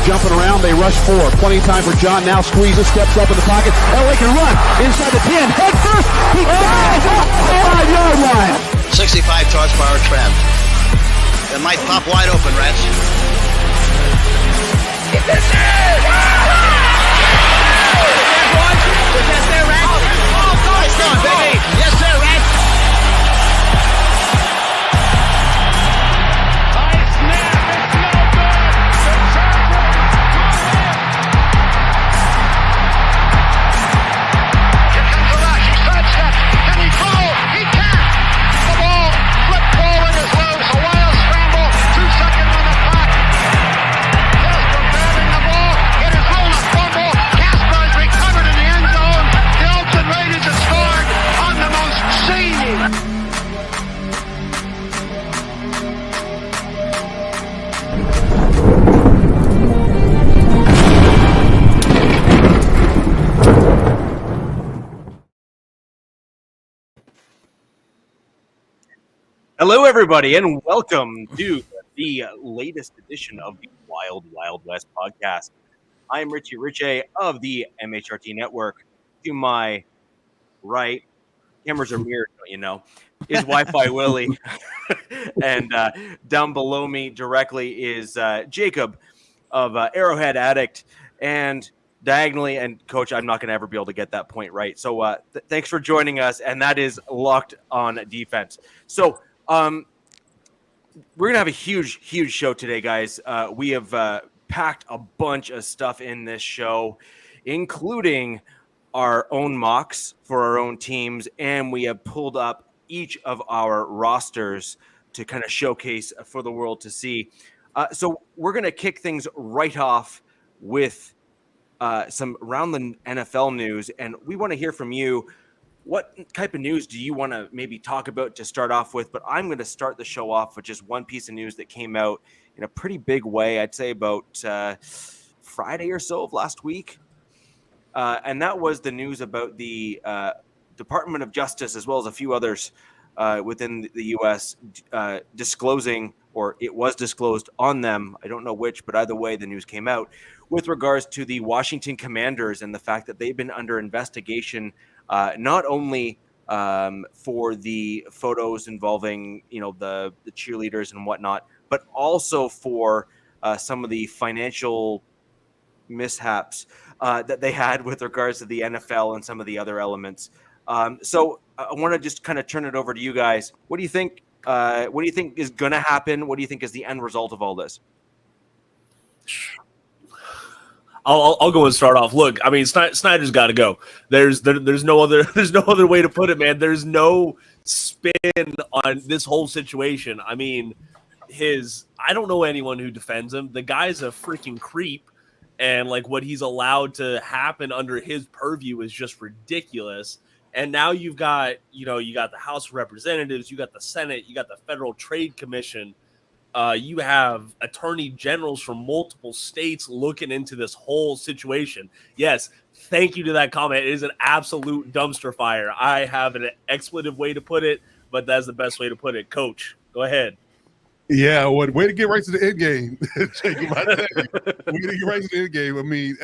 jumping around. They rush 4. Plenty of time for John. Now squeezes, steps up in the pocket. LA can run inside the 10. Head first. He dives off the 5-yard line. 65 horsepower trap. It might pop wide open, Rats. Get this in! Yes, sir, Rats. Nice going, baby. Yes, sir, Rats. Hello, everybody, and welcome to the latest edition of the Wild Wild West podcast. I'm Richie Riche of the MHRT Network. To my right, cameras are mirrored, don't you know, is Wi-Fi Willie. And down below me directly is Jacob of Arrowhead Addict. And diagonally, and Coach, I'm not going to ever be able to get that point right. So thanks for joining us, and that is Locked on Defense. So, we're going to have a huge show today, guys. We have packed a bunch of stuff in this show, including our own mocks for our own teams, and we have pulled up each of our rosters to kind of showcase for the world to see. So we're going to kick things right off with some around the NFL news, and we want to hear from you. What type of news do you want to maybe talk about to start off with? But I'm going to start the show off with just one piece of news that came out in a pretty big way, I'd say about Friday or so of last week. And that was the news about the Department of Justice, as well as a few others within the U.S. Disclosing, or it was disclosed on them, I don't know which, but either way, the news came out, with regards to the Washington Commanders and the fact that they've been under investigation not only for the photos involving, the cheerleaders and whatnot, but also for some of the financial mishaps that they had with regards to the NFL and some of the other elements. So I want to just kind of turn it over to you guys. What do you think? What do you think is going to happen? What do you think is the end result of all this? I'll go and start off. Look, I mean, Snyder's got to go. There's no other way to put it, man. There's no spin on this whole situation. I mean, I don't know anyone who defends him. The guy's a freaking creep, and like what he's allowed to happen under his purview is just ridiculous. And now you've got, you got the House of Representatives, you got the Senate, you got the Federal Trade Commission. You have attorney generals from multiple states looking into this whole situation. Yes, thank you to that comment. It is an absolute dumpster fire. I have an expletive way to put it, but that's the best way to put it. Coach, go ahead. Yeah, way to get right to the end game. Jacob, I tell you, way to get right to the end game. I mean,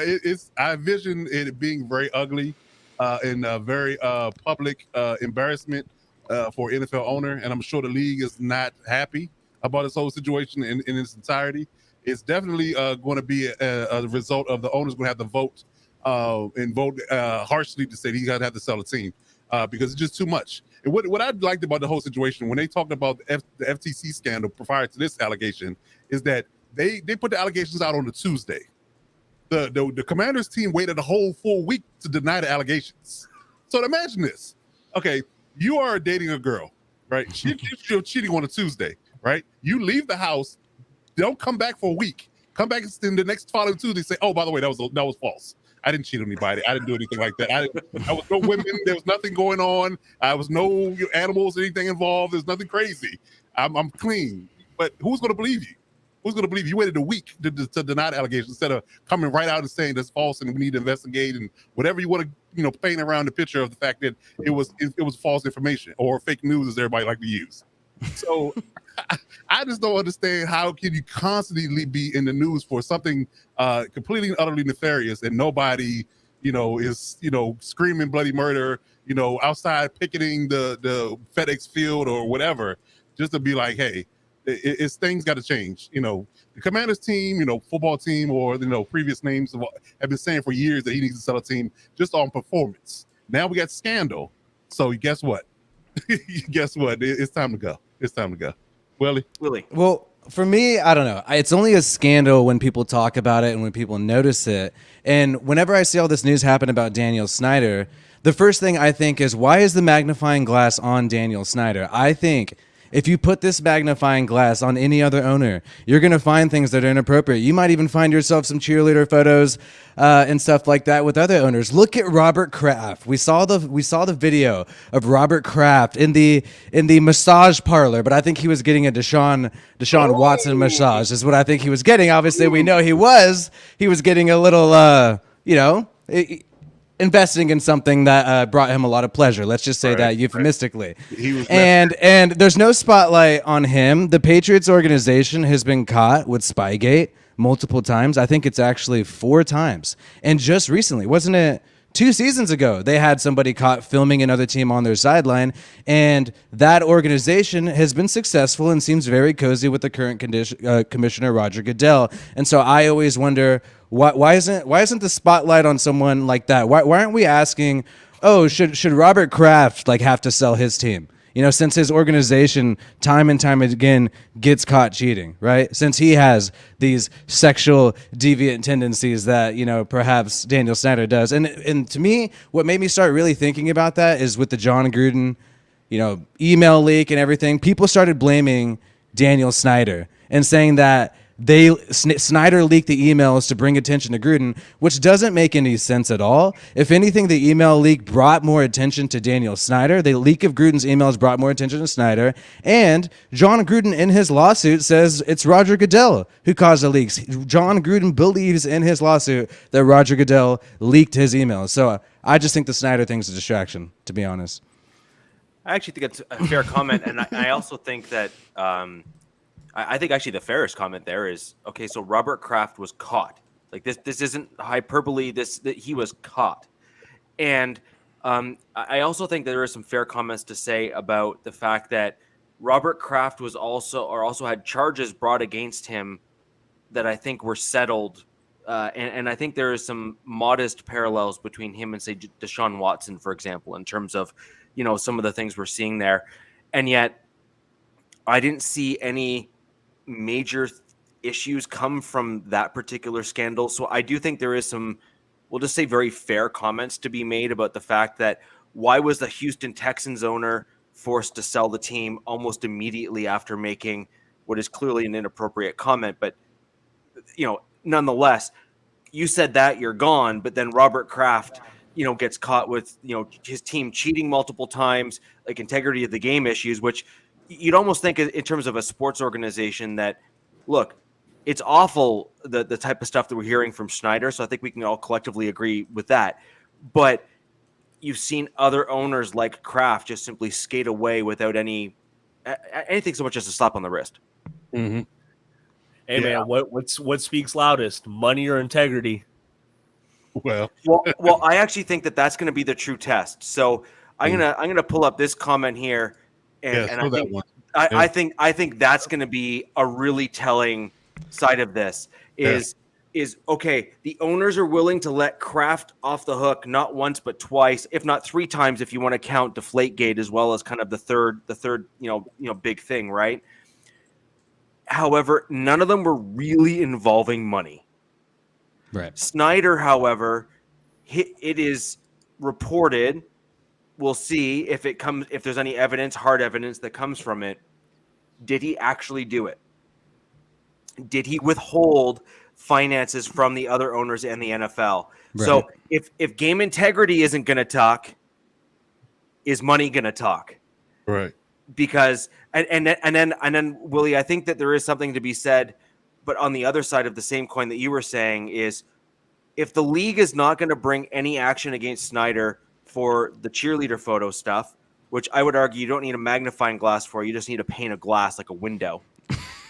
I envision it being very ugly and very public embarrassment for NFL owner, and I'm sure the league is not happy about this whole situation in its entirety. It's definitely going to be a result of the owners going to have to vote and vote harshly to say he's got to have to sell the team because it's just too much. And what I liked about the whole situation when they talked about the FTC scandal prior to this allegation is that they put the allegations out on a Tuesday. The Commanders team waited a whole full week to deny the allegations. So imagine this. Okay, you are dating a girl, right? You're cheating on a Tuesday. Right? You leave the house, don't come back for a week. Come back in the next following Tuesday, say, "Oh, by the way, that was false. I didn't cheat on anybody. I didn't do anything like that. I was no women. There was nothing going on. I was no animals, anything involved. There's nothing crazy. I'm clean." But who's going to believe you? Who's going to believe you? You waited a week to deny the allegation instead of coming right out and saying that's false and we need to investigate and whatever you want to, paint around the picture of the fact that it was false information or fake news, as everybody like to use. So I just don't understand how can you constantly be in the news for something completely and utterly nefarious and nobody, is, screaming bloody murder, outside picketing the FedEx field or whatever, just to be like, hey, it's things got to change. The Commanders team, football team, or previous names have been saying for years that he needs to sell a team just on performance. Now we got scandal. So guess what? Guess what? It's time to go. It's time to go. Willie. Well, for me, I don't know. It's only a scandal when people talk about it and when people notice it. And whenever I see all this news happen about Daniel Snyder, the first thing I think is, why is the magnifying glass on Daniel Snyder? I think if you put this magnifying glass on any other owner, you're going to find things that are inappropriate. You might even find yourself some cheerleader photos and stuff like that with other owners. Look at Robert Kraft. We saw the video of Robert Kraft in the massage parlor, but I think he was getting a Deshaun Watson massage is what I think he was getting. Obviously, we know he was getting a little investing in something that brought him a lot of pleasure. Let's just say that euphemistically. He was and there's no spotlight on him. The Patriots organization has been caught with Spygate multiple times. I think it's actually 4 times. And just recently, wasn't it 2 seasons ago, they had somebody caught filming another team on their sideline, and that organization has been successful and seems very cozy with the current commissioner, Roger Goodell. And so I always wonder, why isn't the spotlight on someone like that? Why aren't we asking, should Robert Kraft have to sell his team? Since his organization time and time again gets caught cheating, right? Since he has these sexual deviant tendencies that, perhaps Daniel Snyder does. And to me, what made me start really thinking about that is with the John Gruden, email leak and everything, people started blaming Daniel Snyder and saying that Snyder leaked the emails to bring attention to Gruden, which doesn't make any sense at all. If anything, the email leak brought more attention to Daniel Snyder. The leak of Gruden's emails brought more attention to Snyder. And John Gruden in his lawsuit says it's Roger Goodell who caused the leaks. John Gruden believes in his lawsuit that Roger Goodell leaked his emails. So I just think the Snyder thing's a distraction, to be honest. I actually think it's a fair comment, and I also think that I think actually the fairest comment there is, okay, so Robert Kraft was caught. This isn't hyperbole. That he was caught, and I also think there are some fair comments to say about the fact that Robert Kraft was also had charges brought against him that I think were settled, and I think there is some modest parallels between him and say Deshaun Watson, for example, in terms of some of the things we're seeing there, and yet I didn't see any major issues come from that particular scandal. So I do think there is some, we'll just say, very fair comments to be made about the fact that why was the Houston Texans owner forced to sell the team almost immediately after making what is clearly an inappropriate comment. But, nonetheless, you said that, you're gone, but then Robert Kraft, gets caught with, his team cheating multiple times, integrity of the game issues, which you'd almost think in terms of a sports organization that, look, it's awful, the type of stuff that we're hearing from Snyder. So I think we can all collectively agree with that. But you've seen other owners like Kraft just simply skate away without anything so much as a slap on the wrist. Mm-hmm. Hey, man, what speaks loudest, money or integrity? Well, I actually think that's going to be the true test. So I'm gonna pull up this comment here. And I think that's going to be a really telling side of this is okay. The owners are willing to let Kraft off the hook, not once, but twice, if not 3 times, if you want to count Deflategate as well as kind of the third, big thing, right? However, none of them were really involving money. Right. Snyder, however, it is reported. We'll see if there's any hard evidence that comes from it. Did he actually do it? Did he withhold finances from the other owners and the NFL? Right. So if game integrity isn't going to talk, is money going to talk? Right. Because and then Willie, I think that there is something to be said, but on the other side of the same coin that you were saying is, if the league is not going to bring any action against Snyder for the cheerleader photo stuff, which I would argue you don't need a magnifying glass for, you just need a pane of glass like a window.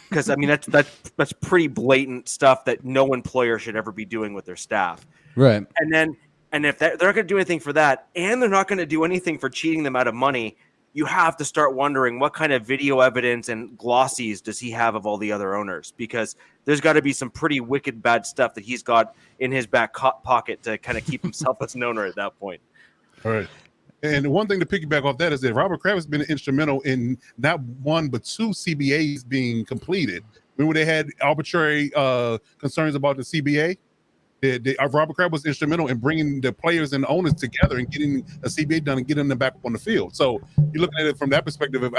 because I mean that's pretty blatant stuff that no employer should ever be doing with their staff. Right. And if they're not going to do anything for that, and they're not going to do anything for cheating them out of money, you have to start wondering what kind of video evidence and glossies does he have of all the other owners? Because there's got to be some pretty wicked bad stuff that he's got in his back pocket to kind of keep himself as an owner at that point. All right. And one thing to piggyback off that is that Robert Kraft has been instrumental in not one but two CBAs being completed. Remember they had arbitrary concerns about the CBA? Robert Kraft was instrumental in bringing the players and the owners together and getting a CBA done and getting them back up on the field. So you're looking at it from that perspective. If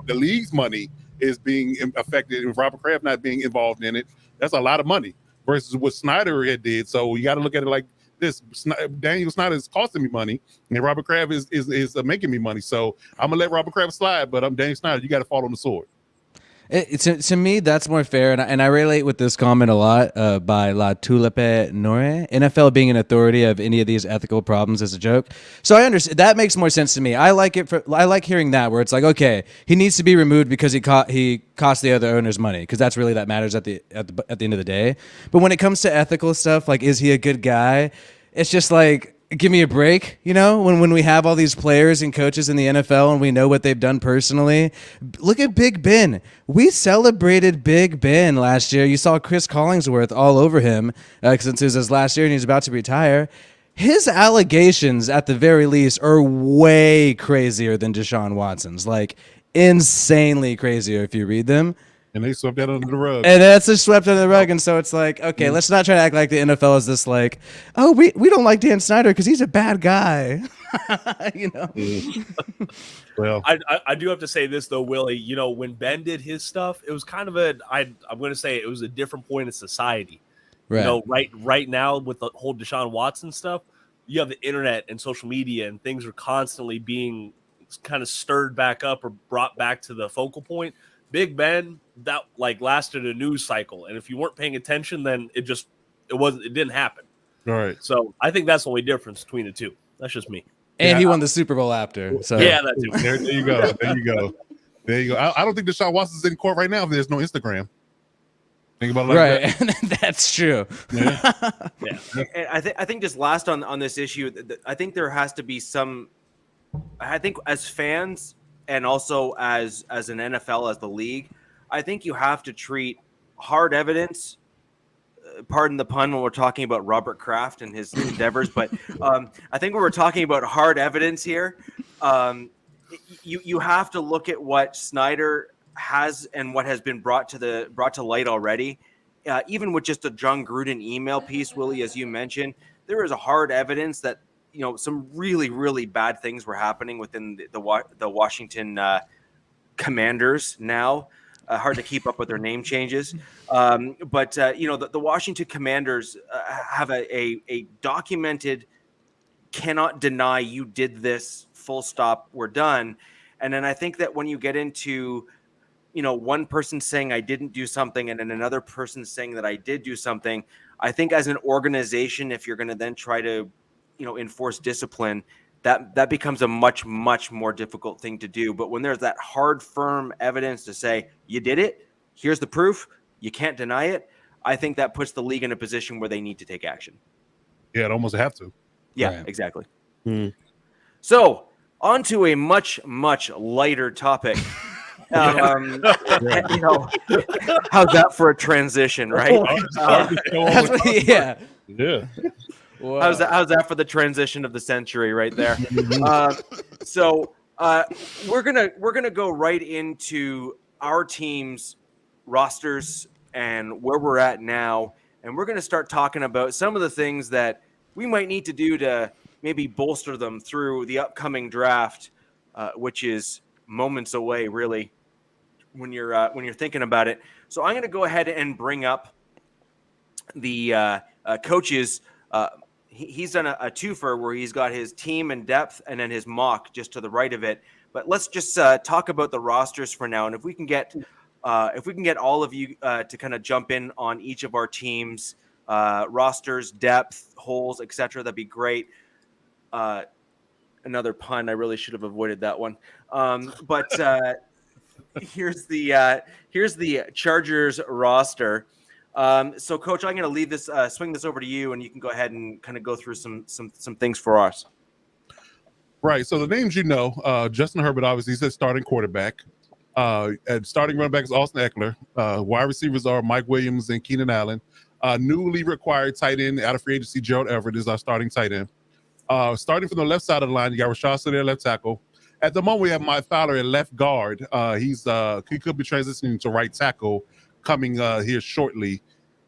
the league's money is being affected, and Robert Kraft not being involved in it, that's a lot of money versus what Snyder had did. So you got to look at it like this: Daniel Snyder is costing me money, and Robert Kraft is making me money. So I'm gonna let Robert Kraft slide, but I'm Daniel Snyder. You got to fall on the sword. To me, that's more fair, and I relate with this comment a lot by La Tulipe Nore. NFL being an authority of any of these ethical problems is a joke. So I understand that makes more sense to me. I like it. I like hearing that where it's like, okay, he needs to be removed because he cost the other owners money, because that's really that matters at the end of the day. But when it comes to ethical stuff, like is he a good guy? It's just like, give me a break, you know, when we have all these players and coaches in the NFL and we know what they've done personally. Look at Big Ben. We celebrated Big Ben last year. You saw Chris Collingsworth all over him since it was his last year and he's about to retire. His allegations, at the very least, are way crazier than Deshaun Watson's, like insanely crazier if you read them. And they swept that under the rug. And that's just swept under the rug. And so it's like, okay, let's not try to act like the NFL is this like, oh, we don't like Dan Snyder because he's a bad guy. You know? Well, I do have to say this, though, Willie. You know, when Ben did his stuff, it was kind of I'm going to say it was a different point in society. Right. You know, right now with the whole Deshaun Watson stuff, you have the internet and social media and things are constantly being kind of stirred back up or brought back to the focal point. Big Ben, that like lasted a news cycle, and if you weren't paying attention, then it didn't happen. all right. So I think that's the only difference between the two. That's just me. And he won the Super Bowl after. So Yeah, that too. There you go. There you go. I don't think Deshaun Watson's in court right now if there's no Instagram. Think about it like right. That's true. that. Yeah. Yeah. And I think just last on this issue, I think there has to be some. I think as fans and also as an NFL, as the league, I think you have to treat hard evidence. Pardon the pun when we're talking about Robert Kraft and his endeavors, but I think when we're talking about hard evidence here, you have to look at what Snyder has and what has been brought to light already. Even with just a John Gruden email piece, Willie, as you mentioned, there is a hard evidence that some really, really bad things were happening within the Washington Commanders now. Hard to keep up with their name changes. But the Washington Commanders have a documented, cannot deny you did this, full stop, we're done. And then I think that when you get into, one person saying I didn't do something and then another person saying that I did do something, I think as an organization, if you're going to then try to, enforce discipline, that becomes a much, much more difficult thing to do. But when there's that hard, firm evidence to say you did it, here's the proof, you can't deny it, I think that puts the league in a position where they need to take action. Yeah, it almost have to. Yeah, Right. exactly. So on to a much, much lighter topic. How's that for a transition, right? That's what, yeah. Yeah. Wow. How's that for the transition of the century right there? So we're gonna go right into our team's rosters and where we're at now, and we're gonna start talking about some of the things that we might need to do to maybe bolster them through the upcoming draft, which is moments away, really, when you're thinking about it. So I'm gonna go ahead and bring up the coaches. He's done a twofer where he's got his team in depth and then his mock just to the right of it. But let's just talk about the rosters for now. And if we can get all of you to kind of jump in on each of our teams, rosters, depth, holes, etc., that'd be great. Another pun. I really should have avoided that one. But here's the Chargers roster. So, Coach, I'm going to leave this, swing this over to you, and you can go ahead and kind of go through some things for us. Right. So the names Justin Herbert, obviously, he's a starting quarterback. And starting running back is Austin Eckler. Wide receivers are Mike Williams and Keenan Allen. Newly required tight end out of free agency, Gerald Everett is our starting tight end. Starting from the left side of the line, you got Rashad Slater, left tackle. At the moment, we have Mike Fowler at left guard. He could be transitioning to right tackle coming here shortly,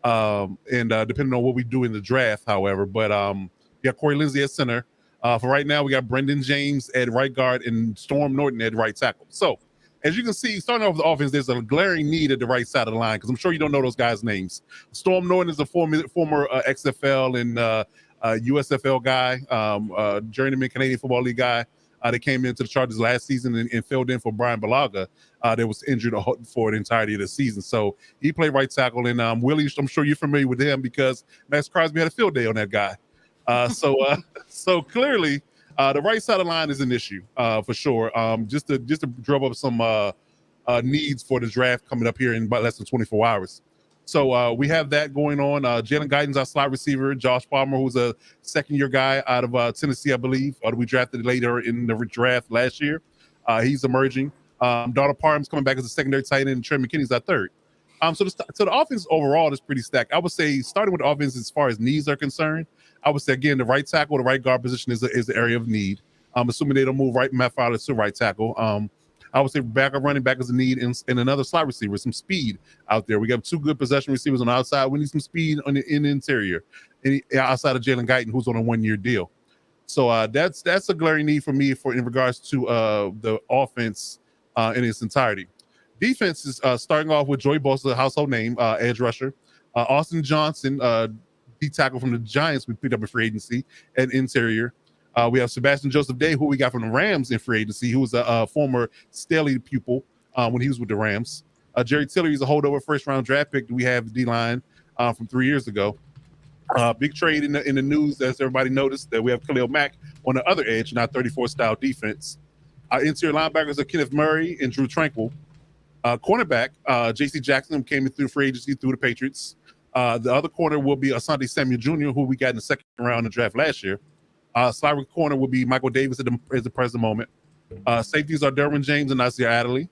and depending on what we do in the draft, however. But we got Corey Lindsey at center. For right now, we got Brendan James at right guard and Storm Norton at right tackle. So, as you can see, starting off with the offense, there's a glaring need at the right side of the line because I'm sure you don't know those guys' names. Storm Norton is a former XFL and USFL guy, journeyman Canadian Football League guy. That came into the Chargers last season and filled in for Brian Balaga that was injured for the entirety of the season. So he played right tackle. And Willie, I'm sure you're familiar with him because Max Crosby had a field day on that guy. So clearly the right side of the line is an issue for sure. Just to drum up some needs for the draft coming up here in about less than 24 hours. So we have that going on. Jalen Guyton's our slot receiver. Josh Palmer, who's a second-year guy out of Tennessee, I believe. We drafted later in the draft last year. He's emerging. Donald Parham's coming back as a secondary tight end. Trey McKinney's our third. So the offense overall is pretty stacked. I would say starting with the offense as far as needs are concerned, I would say, again, the right tackle, the right guard position is the area of need. I'm assuming they don't move Matt Fowler to right tackle. I would say backup running back is a need and another slot receiver, some speed out there. We got two good possession receivers on the outside. We need some speed in the interior, outside of Jalen Guyton, who's on a one-year deal. So that's a glaring need for me in regards to the offense in its entirety. Defense is starting off with Joey Bosa, a household name, edge rusher. Austin Johnson, D tackle from the Giants, we picked up in free agency, and interior. We have Sebastian Joseph Day, who we got from the Rams in free agency, who was a former Staley pupil when he was with the Rams. Jerry Tillery is a holdover first-round draft pick. We have D-line from 3 years ago. Big trade in the news, as everybody noticed, that we have Khalil Mack on the other edge, not 34-style defense. Our interior linebackers are Kenneth Murray and Drew Tranquil. Cornerback, J.C. Jackson came in through free agency through the Patriots. The other corner will be Asante Samuel Jr., who we got in the second round in the draft last year. Slot corner will be Michael Davis at the present moment. Safeties are Derwin James and Nasir Adderley.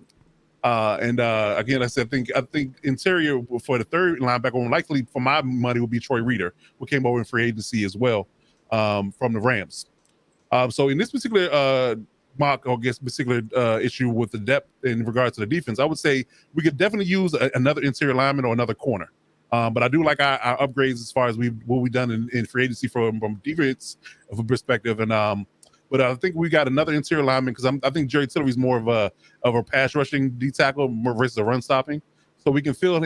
Again, I think interior for the third linebacker, more likely for my money, would be Troy Reader, who came over in free agency as well from the Rams. So in this particular issue with the depth in regards to the defense, I would say we could definitely use another interior lineman or another corner. But I do like our upgrades as far as what we've done in free agency from defense of a perspective. But I think we got another interior lineman because I think Jerry Tillery's more of a pass rushing D tackle versus a run stopping. So we can fill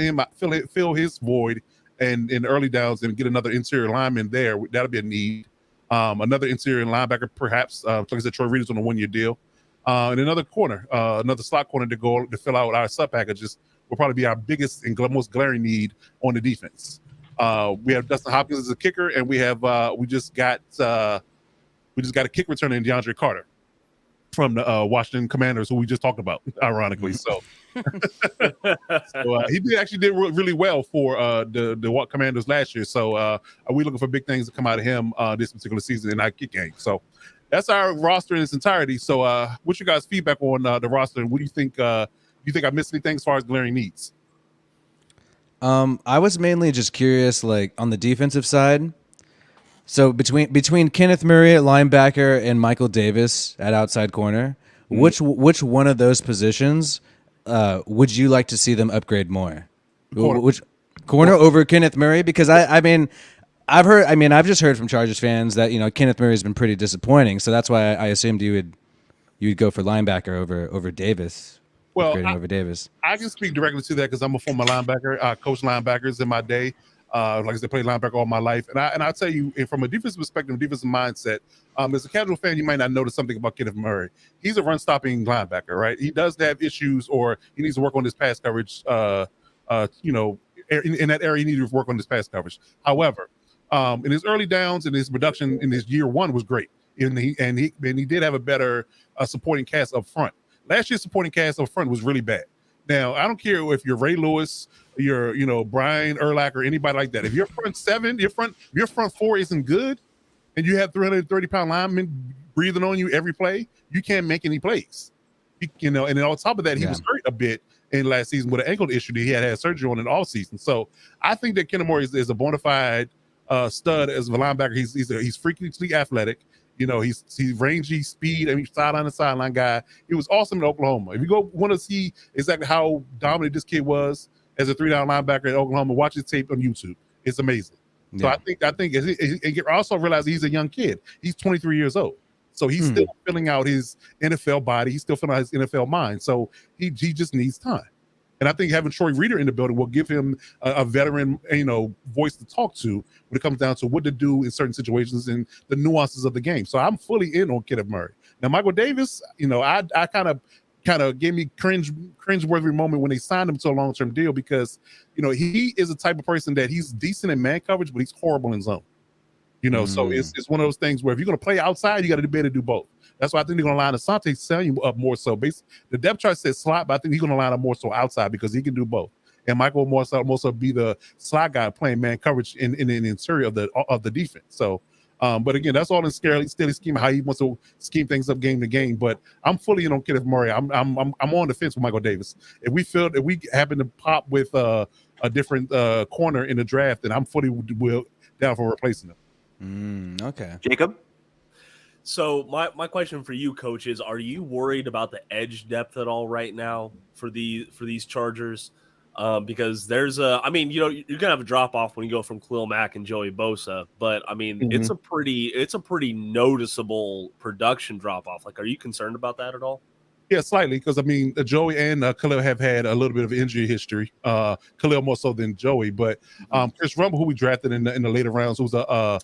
his void and in early downs and get another interior lineman there. That'll be a need. Another interior linebacker, perhaps. Like I said, Troy Reader's on a one-year deal. And another corner, another slot corner to fill out our sub packages will probably be our biggest and most glaring need on the defense. We have Dustin Hopkins as a kicker, and we just got a kick returner in DeAndre Carter from the Washington Commanders, who we just talked about, ironically. So, he did really well for the Commanders last year. So we're looking for big things to come out of him this particular season in our kick game. So that's our roster in its entirety. So what's your guys' feedback on the roster? And what do you think? Do you think I missed anything as far as glaring needs? I was mainly just curious, like on the defensive side. So between Kenneth Murray at linebacker and Michael Davis at outside corner, which one of those positions would you like to see them upgrade more? Corner. Which corner over Kenneth Murray? Because I've just heard from Chargers fans that Kenneth Murray has been pretty disappointing. So that's why I assumed you would go for linebacker over Davis. Well, over Davis. I can speak directly to that because I'm a former linebacker. I coached linebackers in my day. Like I said, played linebacker all my life. And I'll tell you, from a defensive perspective, defensive mindset, as a casual fan, you might not notice something about Kenneth Murray. He's a run-stopping linebacker, right? He does have issues, or he needs to work on his pass coverage. In that area, he needs to work on his pass coverage. However, in his early downs and his production in his year one was great. And he did have a better supporting cast up front. Last year's supporting cast up front was really bad. Now, I don't care if you're Ray Lewis, you're Brian Urlacher, or anybody like that. If your front seven, your front four isn't good, and you have 330-pound linemen breathing on you every play, you can't make any plays. And then on top of that, he was hurt a bit in last season with an ankle issue that he had surgery on in all season. So I think that Kenneth Murray is a bona fide stud as a linebacker. He's freakishly athletic. He's rangy, speed. I mean, sideline to sideline guy. He was awesome in Oklahoma. If you want to see exactly how dominant this kid was as a 3-down linebacker at Oklahoma, watch his tape on YouTube. It's amazing. So I think I also realize he's a young kid. He's 23 years old. So he's still filling out his NFL body. He's still filling out his NFL mind. So he just needs time. And I think having Troy Reader in the building will give him a veteran, voice to talk to when it comes down to what to do in certain situations and the nuances of the game. So I'm fully in on Kenneth Murray. Now, Michael Davis, I kind of gave me cringeworthy moment when they signed him to a long-term deal because, he is the type of person that he's decent in man coverage, but he's horrible in zone. So it's one of those things where if you're going to play outside, you got to be able to do both. That's why I think they're going to line Asante Samuel up more so. The depth chart says slot, but I think he's going to line up more so outside because he can do both. And Michael will more so be the slot guy playing man coverage in the interior of the defense. So, but again, that's all in steady scheme, how he wants to scheme things up game to game. But I'm fully in on Kenneth Murray. I'm on the fence with Michael Davis. If we happen to pop with a different corner in the draft, then I'm fully down for replacing him. Okay. Jacob? So my question for you, Coach, is: are you worried about the edge depth at all right now for these Chargers? Because there's you're gonna have a drop off when you go from Khalil Mack and Joey Bosa, but I mean it's a pretty noticeable production drop off. Like, are you concerned about that at all? Yeah, slightly, because Joey and Khalil have had a little bit of injury history. Khalil more so than Joey, but Chris Rumble, who we drafted in the later rounds, who's a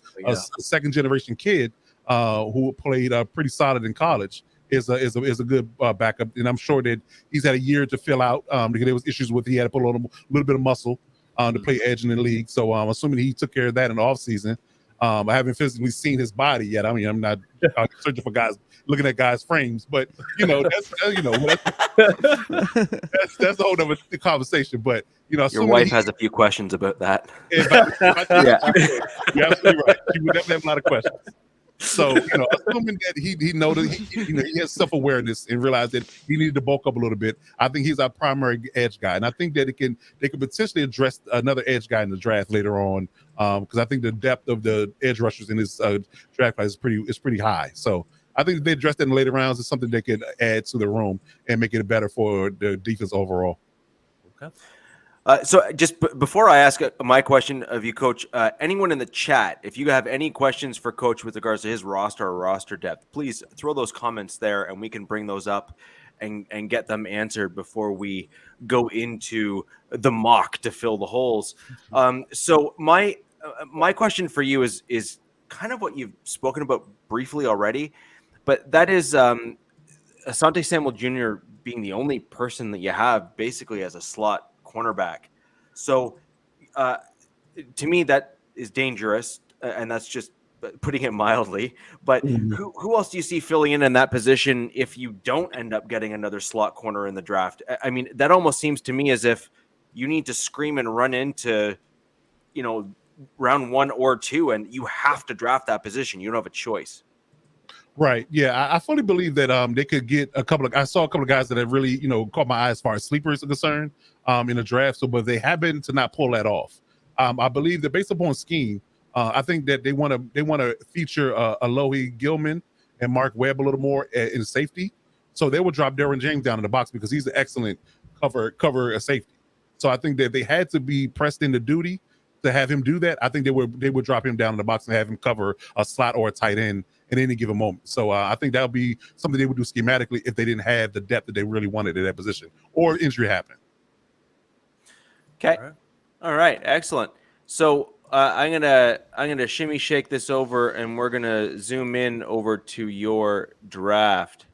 second generation kid who played pretty solid in college, is a good backup, and I'm sure that he's had a year to fill out because there was issues with he had to put on a little bit of muscle to play edge in the league. So I'm assuming he took care of that in the offseason. I haven't physically seen his body yet. I mean, I'm not searching for guys, looking at guys' frames, but that's a whole other conversation. But your wife has a few questions about that. You're absolutely right. She would definitely have a lot of questions. So assuming that he noted, he has self-awareness and realized that he needed to bulk up a little bit. I think he's our primary edge guy, and I think that they could potentially address another edge guy in the draft later on, because I think the depth of the edge rushers in this draft class is pretty high. So I think if they address that in the later rounds, it's something they could add to the room and make it better for the defense overall. Okay. So just before I ask my question of you, Coach, anyone in the chat, if you have any questions for Coach with regards to his roster or roster depth, please throw those comments there and we can bring those up and get them answered before we go into the mock to fill the holes. So my question for you is kind of what you've spoken about briefly already, but that is Asante Samuel Jr. being the only person that you have basically as a slot cornerback. So to me, that is dangerous, and that's just putting it mildly. But who else do you see filling in that position if you don't end up getting another slot corner in the draft? I mean, that almost seems to me as if you need to scream and run into, round 1 or 2, and you have to draft that position. You don't have a choice. Right. Yeah, I fully believe that they could get I saw a couple of guys that have really, caught my eye as far as sleepers are concerned in the draft. So, but they happen to not pull that off. I believe that based upon scheme, I think that they want to feature Alohi Gilman and Mark Webb a little more in safety. So they will drop Derwin James down in the box because he's an excellent cover safety. So I think that they had to be pressed into duty to have him do that. I think they would drop him down in the box and have him cover a slot or a tight end at any given moment. So I think that would be something they would do schematically if they didn't have the depth that they really wanted at that position or injury happened. Okay. All right. Excellent. So I'm gonna shimmy shake this over, and we're gonna zoom in over to your draft.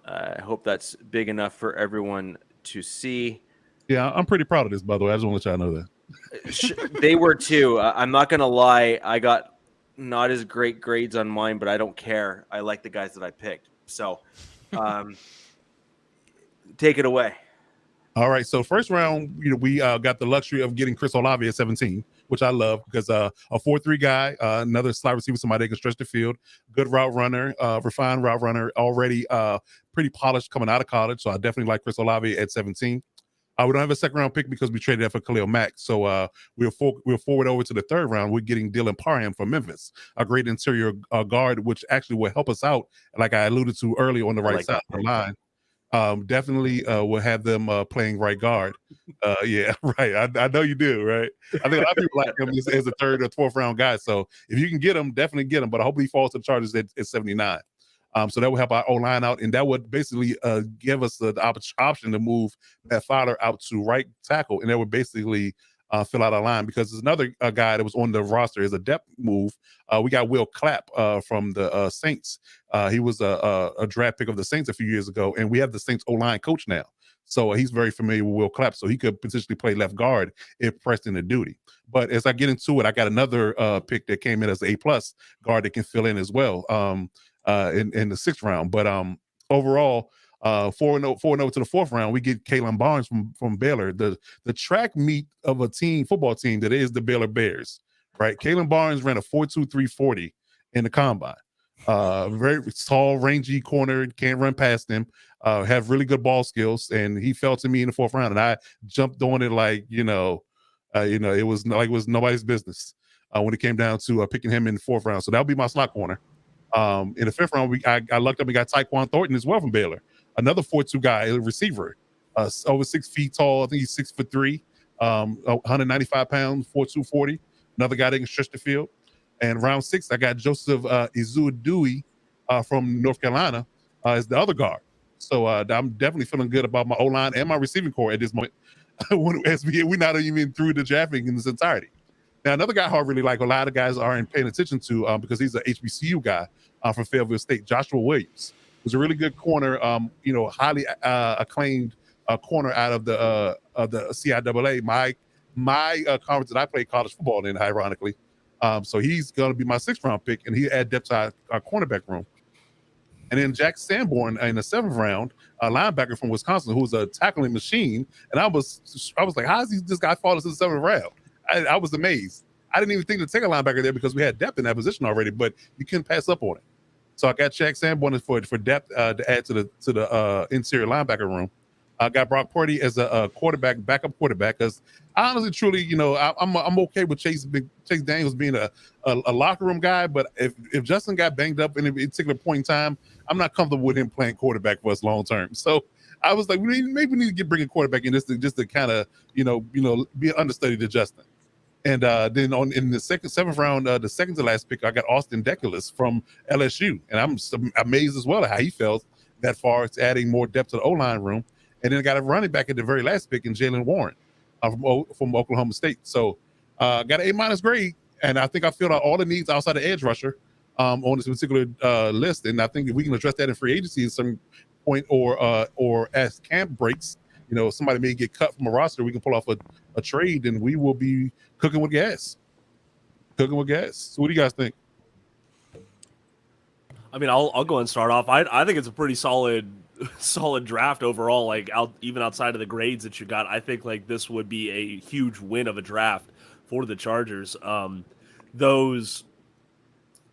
I hope that's big enough for everyone to see. Yeah, I'm pretty proud of this, by the way. I just want to let y'all know that. They were too. I'm not gonna lie. I got not as great grades on mine, but I don't care. I like the guys that I picked. So Take it away. All right. So first round, we got the luxury of getting Chris Olave at 17, which I love because a 4-3 guy, another slot receiver, somebody that can stretch the field, good route runner, refined route runner, already pretty polished coming out of college. So I definitely like Chris Olave at 17. We don't have a second round pick because we traded that for Khalil Mack. So we'll forward over to the third round. We're getting Dylan Parham from Memphis, a great interior guard, which actually will help us out, like I alluded to earlier on the right side of the line. Definitely we'll have them playing right guard. Yeah, right. I know you do, right? I think a lot of people like him as a third or fourth round guy. So if you can get him, definitely get him. But I hope he falls to the Chargers at 79. So that will help our O-line out, and that would basically give us the option to move Matt Fowler out to right tackle, and that would basically fill out our line because there's another guy that was on the roster as a depth move. We got Will Clapp from the Saints. He was a draft pick of the Saints a few years ago, and we have the Saints O-line coach now. So he's very familiar with Will Clapp, so he could potentially play left guard if pressed into duty. But as I get into it, I got another pick that came in as an A-plus guard that can fill in as well in the sixth round. But overall, 4-0 to the fourth round, we get Kalen Barnes from Baylor, the track meet of a football team that is the Baylor Bears, right? Kalen Barnes ran a 4.2 340 in the combine. Very tall, rangy corner, can't run past him, have really good ball skills, and he fell to me in the fourth round, and I jumped on it like it was nobody's business when it came down to picking him in the fourth round. So that'll be my slot corner. In the fifth round, I lucked up and got Tyquan Thornton as well from Baylor, another 4.2 guy, a receiver, over 6 feet tall. I think he's 6'3", 195 pounds, 4.2 40. Another guy that can stretch the field. And round 6, I got Joseph Izuadui from North Carolina as the other guard. So I'm definitely feeling good about my O-line and my receiving core at this moment. As we're not even through the drafting in its entirety. Now, another guy who I really like, a lot of guys aren't paying attention to because he's an HBCU guy from Fayetteville State, Joshua Williams, who's a really good corner, highly acclaimed corner out of the CIAA, my conference that I played college football in, ironically. So he's going to be my sixth round pick, and he add depth to our cornerback room. And then Jack Sanborn in the seventh round, a linebacker from Wisconsin, who's a tackling machine. And I was like, how is this guy falling to the seventh round? I was amazed. I didn't even think to take a linebacker there because we had depth in that position already, but you couldn't pass up on it. So I got Jack Sanborn for depth to add to the interior linebacker room. I got Brock Purdy as a backup quarterback, because honestly, truly, I'm okay with Chase Daniels being a locker room guy, but if Justin got banged up in a particular point in time, I'm not comfortable with him playing quarterback for us long term. So I was like, maybe we need to bring a quarterback in just to kind of be an understudy to Justin. And then in the seventh round, the second to last pick, I got Austin Deculus from LSU, and I'm amazed as well at how he felt that far. It's adding more depth to the O-line room. And then I got a running back at the very last pick in Jalen Warren from Oklahoma State. So got an A- grade, and I think I filled out all the needs outside the edge rusher on this particular list. And I think if we can address that in free agency at some point, or as camp breaks, somebody may get cut from a roster, we can pull off a trade, and we will be cooking with gas. So what do you guys think? I mean, I'll go and start off. I think it's a pretty solid draft overall. Like even outside of the grades that you got, I think like this would be a huge win of a draft for the Chargers. There's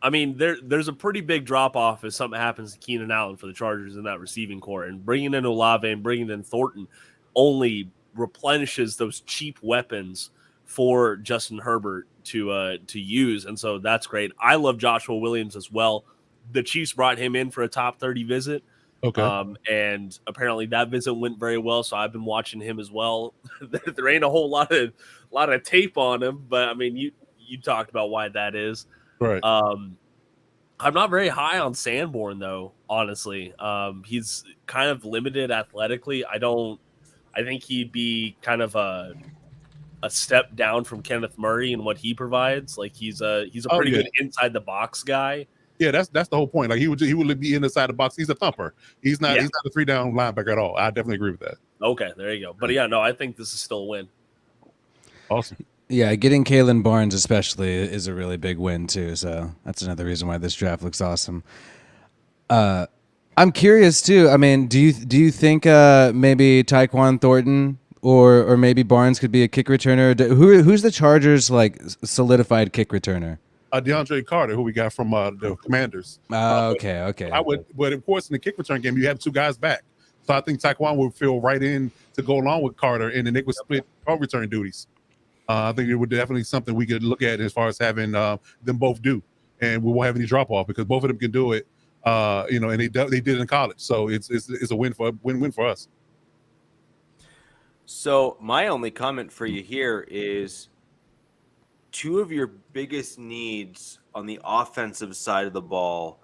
a pretty big drop off if something happens to Keenan Allen for the Chargers in that receiving core, and bringing in Olave and bringing in Thornton only replenishes those cheap weapons for Justin Herbert to use, and so that's great. I love Joshua Williams as well. The Chiefs brought him in for a top 30 visit. Okay. And apparently that visit went very well, so I've been watching him as well. There ain't a whole lot of tape on him, but I mean, you talked about why that is. Right. I'm not very high on Sanborn though, honestly. He's kind of limited athletically. I think he'd be kind of a step down from Kenneth Murray and what he provides. Like he's a pretty good inside the box guy. Yeah, that's the whole point. Like he would be inside the box. He's a thumper. He's not a 3-down linebacker at all. I definitely agree with that. Okay, there you go. But yeah, no, I think this is still a win. Awesome. Yeah, getting Kalen Barnes especially is a really big win too. So that's another reason why this draft looks awesome. I'm curious too. I mean, do you think maybe Tyquan Thornton or maybe Barnes could be a kick returner? Who's the Chargers like solidified kick returner? DeAndre Carter, who we got from the Commanders. Okay. But of course, in the kick return game, you have 2 guys back. So I think Tyquan would feel right in to go along with Carter, and then they would split punt return duties. I think it would definitely something we could look at as far as having them both do, and we won't have any drop off because both of them can do it. And they did it in college, so it's a win-win for us. So my only comment for you here is 2 of your biggest needs on the offensive side of the ball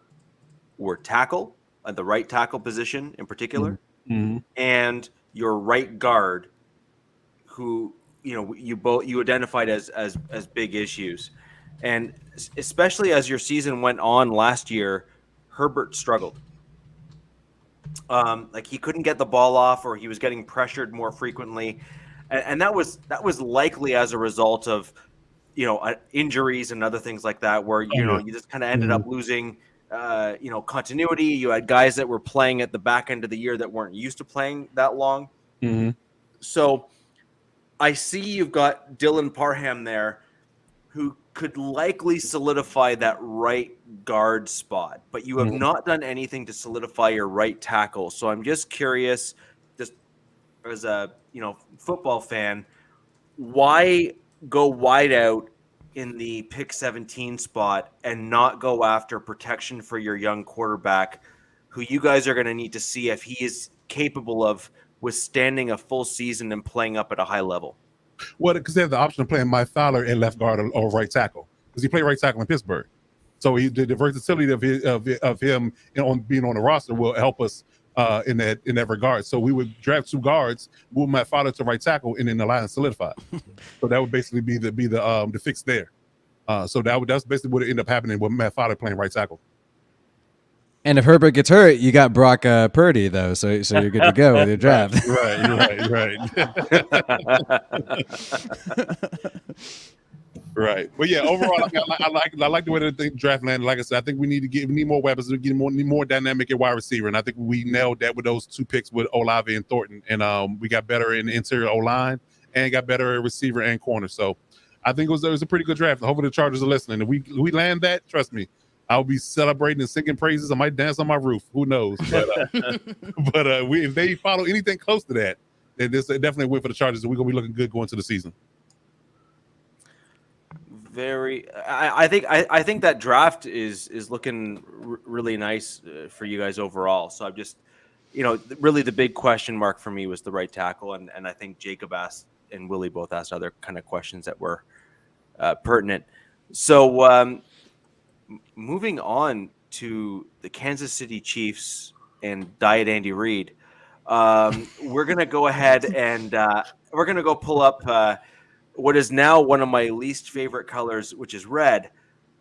were tackle, at the right tackle position in particular, and your right guard, who you identified as big issues, and especially as your season went on last year, Herbert struggled. Like he couldn't get the ball off, or he was getting pressured more frequently, and that was likely as a result of injuries and other things like that, where you just kind of ended up losing continuity. You had guys that were playing at the back end of the year that weren't used to playing that long. So I see you've got Dylan Parham there, who could likely solidify that right guard spot, but you have not done anything to solidify your right tackle. So I'm just curious, just as a football fan, why go wide out in the pick 17 spot and not go after protection for your young quarterback, who you guys are going to need to see if he is capable of withstanding a full season and playing up at a high level? Well, because they have the option of playing Mike Fowler at left guard or right tackle, because he played right tackle in Pittsburgh. So the versatility of him being on the roster will help us in that regard. So we would draft 2 guards, move Matt Fowler to right tackle, and then the line solidified. So that would basically be the fix there. So that's basically what ended up happening with Matt Fowler playing right tackle. And if Herbert gets hurt, you got Brock Purdy though, so you're good to go with your draft. Right. Right. But yeah, overall, I like the way that the draft landed. Like I said, I think we need more weapons. We need more dynamic at wide receiver, and I think we nailed that with those 2 picks with Olave and Thornton, and we got better in the interior O-line and got better at receiver and corner. So I think it was a pretty good draft. Hopefully the Chargers are listening. If we land that, trust me, I'll be celebrating and singing praises. I might dance on my roof. Who knows? But if they follow anything close to that, then this definitely a win for the Chargers, and we're gonna be looking good going to the season. I think that draft is looking really nice for you guys overall. So I'm just, really the big question mark for me was the right tackle, and I think Jacob asked and Willie both asked other kind of questions that were pertinent. So moving on to the Kansas City Chiefs and Diet Andy Reid, we're gonna go ahead and we're gonna go pull up what is now one of my least favorite colors, which is red.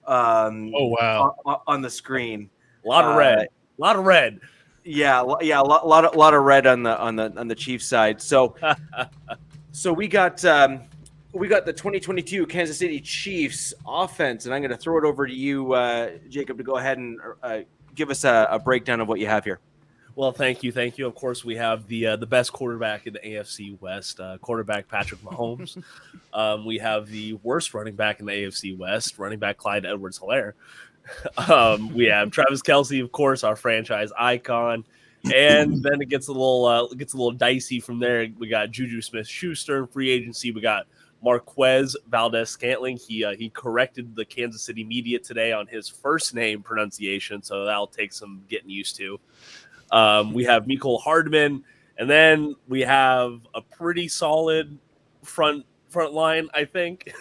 Oh wow! On the screen, a lot of red. Yeah, a lot of red on the Chiefs side. So, so we got the 2022 Kansas City Chiefs offense, and I'm going to throw it over to you, Jacob, to go ahead and give us a breakdown of what you have here. Well, thank you. Of course, we have the best quarterback in the AFC West, quarterback Patrick Mahomes. We have the worst running back in the AFC West, running back Clyde Edwards-Helaire. We have Travis Kelce, of course, our franchise icon, and then it gets a little dicey from there. We got Juju Smith-Schuster in free agency. We got Marquez Valdez-Scantling. He corrected the Kansas City media today on his first name pronunciation, so that'll take some getting used to. We have Mecole Hardman, and then we have a pretty solid front line, I think.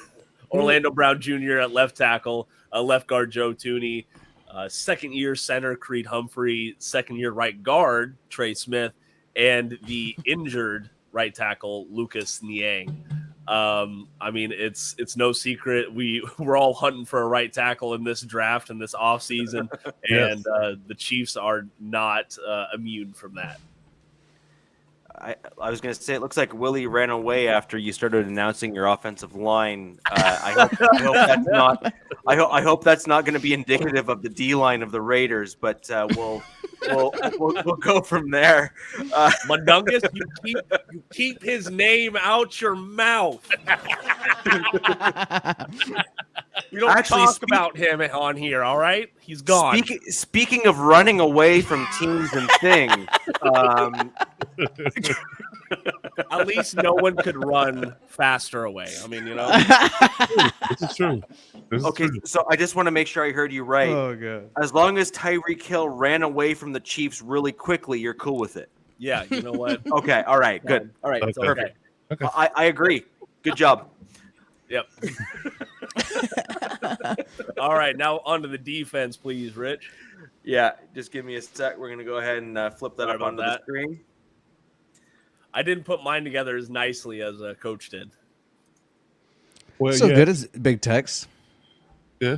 Orlando Brown Jr. at left tackle, left guard Joe Thuney, second-year center Creed Humphrey, second-year right guard Trey Smith, and the injured right tackle Lucas Niang. I mean, it's no secret we're all hunting for a right tackle in this draft and this offseason, and the Chiefs are not immune from that. I was going to say, it looks like Willie ran away after you started announcing your offensive line. I hope that's not going to be indicative of the D line of the Raiders, but we'll we'll go from there. Mundungus, you keep his name out your mouth. We don't talk about him on here, all right? He's gone. Speaking of running away from teams and things, at least no one could run faster away. I mean, This is true. okay, so I just want to make sure I heard you right. Oh god. As long as Tyreek Hill ran away from the Chiefs really quickly, you're cool with it. Yeah, you know what? Okay, all right, good. All right, it's okay. Okay. I agree. Good job. Yep. All right, now onto the defense, please, Rich. Yeah, just give me a sec. We're going to go ahead and flip that Sorry up onto about the screen. I didn't put mine together as nicely as Coach did. Well, So yeah, good as Big Tex. yeah.